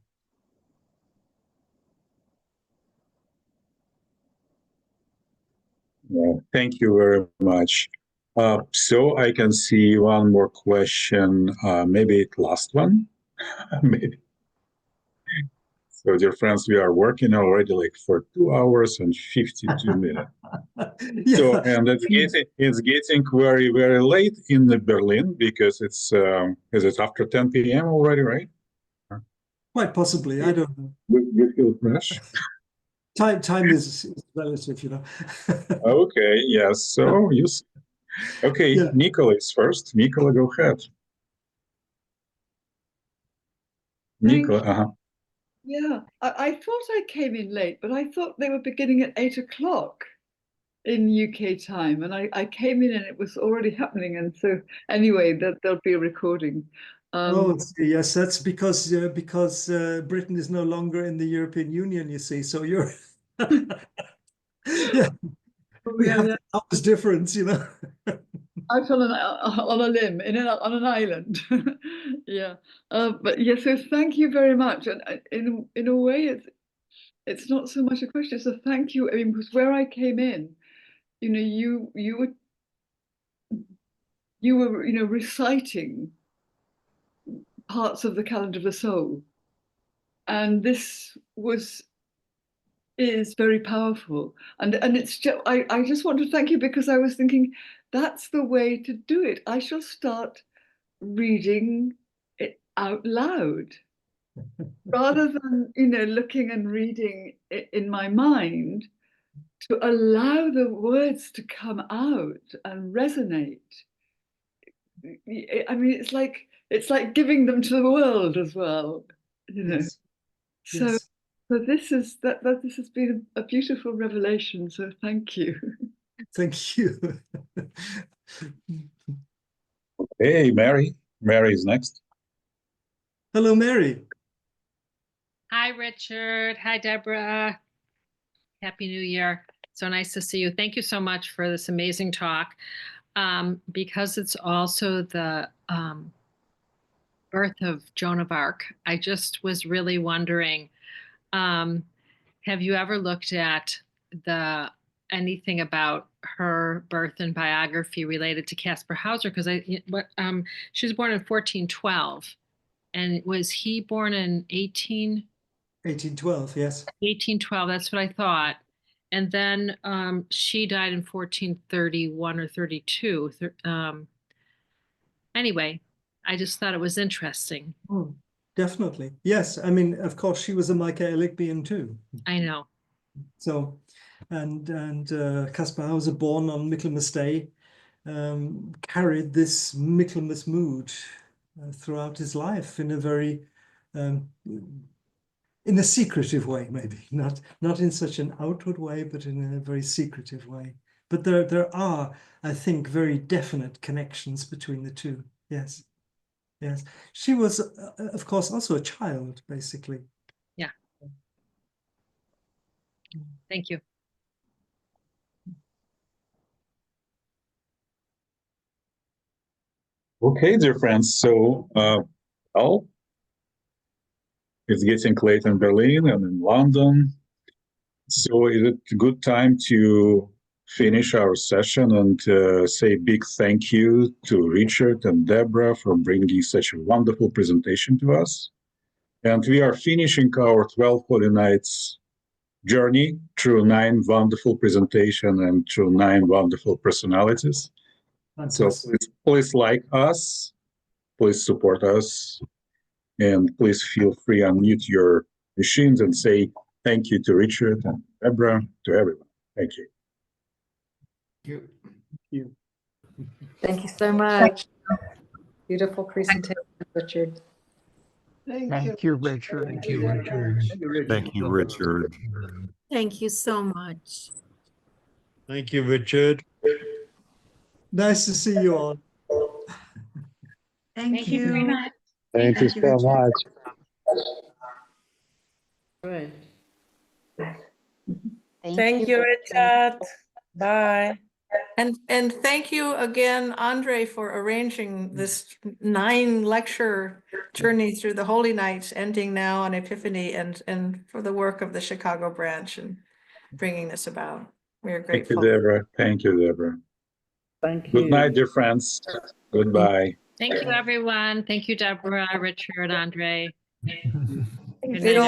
Yeah, thank you very much. So I can see one more question, maybe the last one, maybe. So dear friends, we are working already like for 2 hours and 52 minutes. Yeah. So, and it's getting very, very late in Berlin because it's, is it after 10 p.m. already, right? Quite possibly, I don't know. You feel fresh? Time is relative, you know. Okay, yes. So you, okay, Yeah. Nicola is first. Nicola, go ahead. Nicola, Yeah, I thought I came in late, but I thought they were beginning at 8 o'clock in UK time, and I came in and it was already happening. And so anyway, there'll be a recording. Oh, yes, that's because Britain is no longer in the European Union, you see. So you're, yeah, we have the hours difference, you know. Out on a limb on an island. Yeah, but yeah. So thank you very much. And in a way, it's not so much a question. It's a thank you. I mean, because where I came in, you know, you were reciting parts of the calendar of the soul, and this is very powerful. And it's just I just want to thank you, because I was thinking that's the way to do it. I shall start reading it out loud rather than looking and reading it in my mind, to allow the words to come out and resonate. I mean, it's like giving them to the world as well, you know. Yes. So, Yes. so this has been a beautiful revelation. So thank you. Thank you. hey, Mary. Mary is next. Hello, Mary. Hi, Richard. Hi, Deborah. Happy New Year. So nice to see you. Thank you so much for this amazing talk. Because it's also the birth of Joan of Arc, I just was really wondering, have you ever looked at anything about her birth and biography related to Kaspar Hauser? Because she was born in 1412, And was he born in 1812, yes. 1812? That's what I thought. And then she died in 1431 or 32. Anyway, I just thought it was interesting. Oh, definitely. Yes. I mean, of course, she was a Michaelicbean too. I know. So, and Kaspar Hauser, born on Michaelmas Day, carried this Michaelmas mood throughout his life in a very, in a secretive way, maybe not in such an outward way, but in a very secretive way. But there are, I think, very definite connections between the two. Yes, yes. She was, of course, also a child, basically. Yeah. Thank you. Okay, dear friends. So, well, it's getting late in Berlin and in London. So it's a good time to finish our session and say a big thank you to Richard and Deborah for bringing such a wonderful presentation to us. And we are finishing our 12 Holy Nights journey through 9 wonderful presentations and through 9 wonderful personalities. Fantastic. So please like us, please support us, and please feel free to unmute your machines and say thank you to Richard and Deborah, to everyone. Thank you. Thank you so much. Beautiful presentation, Richard. Thank you, Richard. Thank you, Richard. Thank you, Richard. Thank you so much. Thank you, Richard. Nice to see you all. Thank you very much. Thank you so much. Right. Thank you, Richard. Bye. And thank you again, Andre, for arranging this 9 lecture journey through the Holy Nights, ending now on Epiphany, and for the work of the Chicago branch and bringing this about. We are Thank grateful. you, Deborah. Thank you, Deborah. Thank you. Good night, dear friends. Goodbye. Thank you, everyone. Thank you, Deborah, Richard, Andre. Good They night,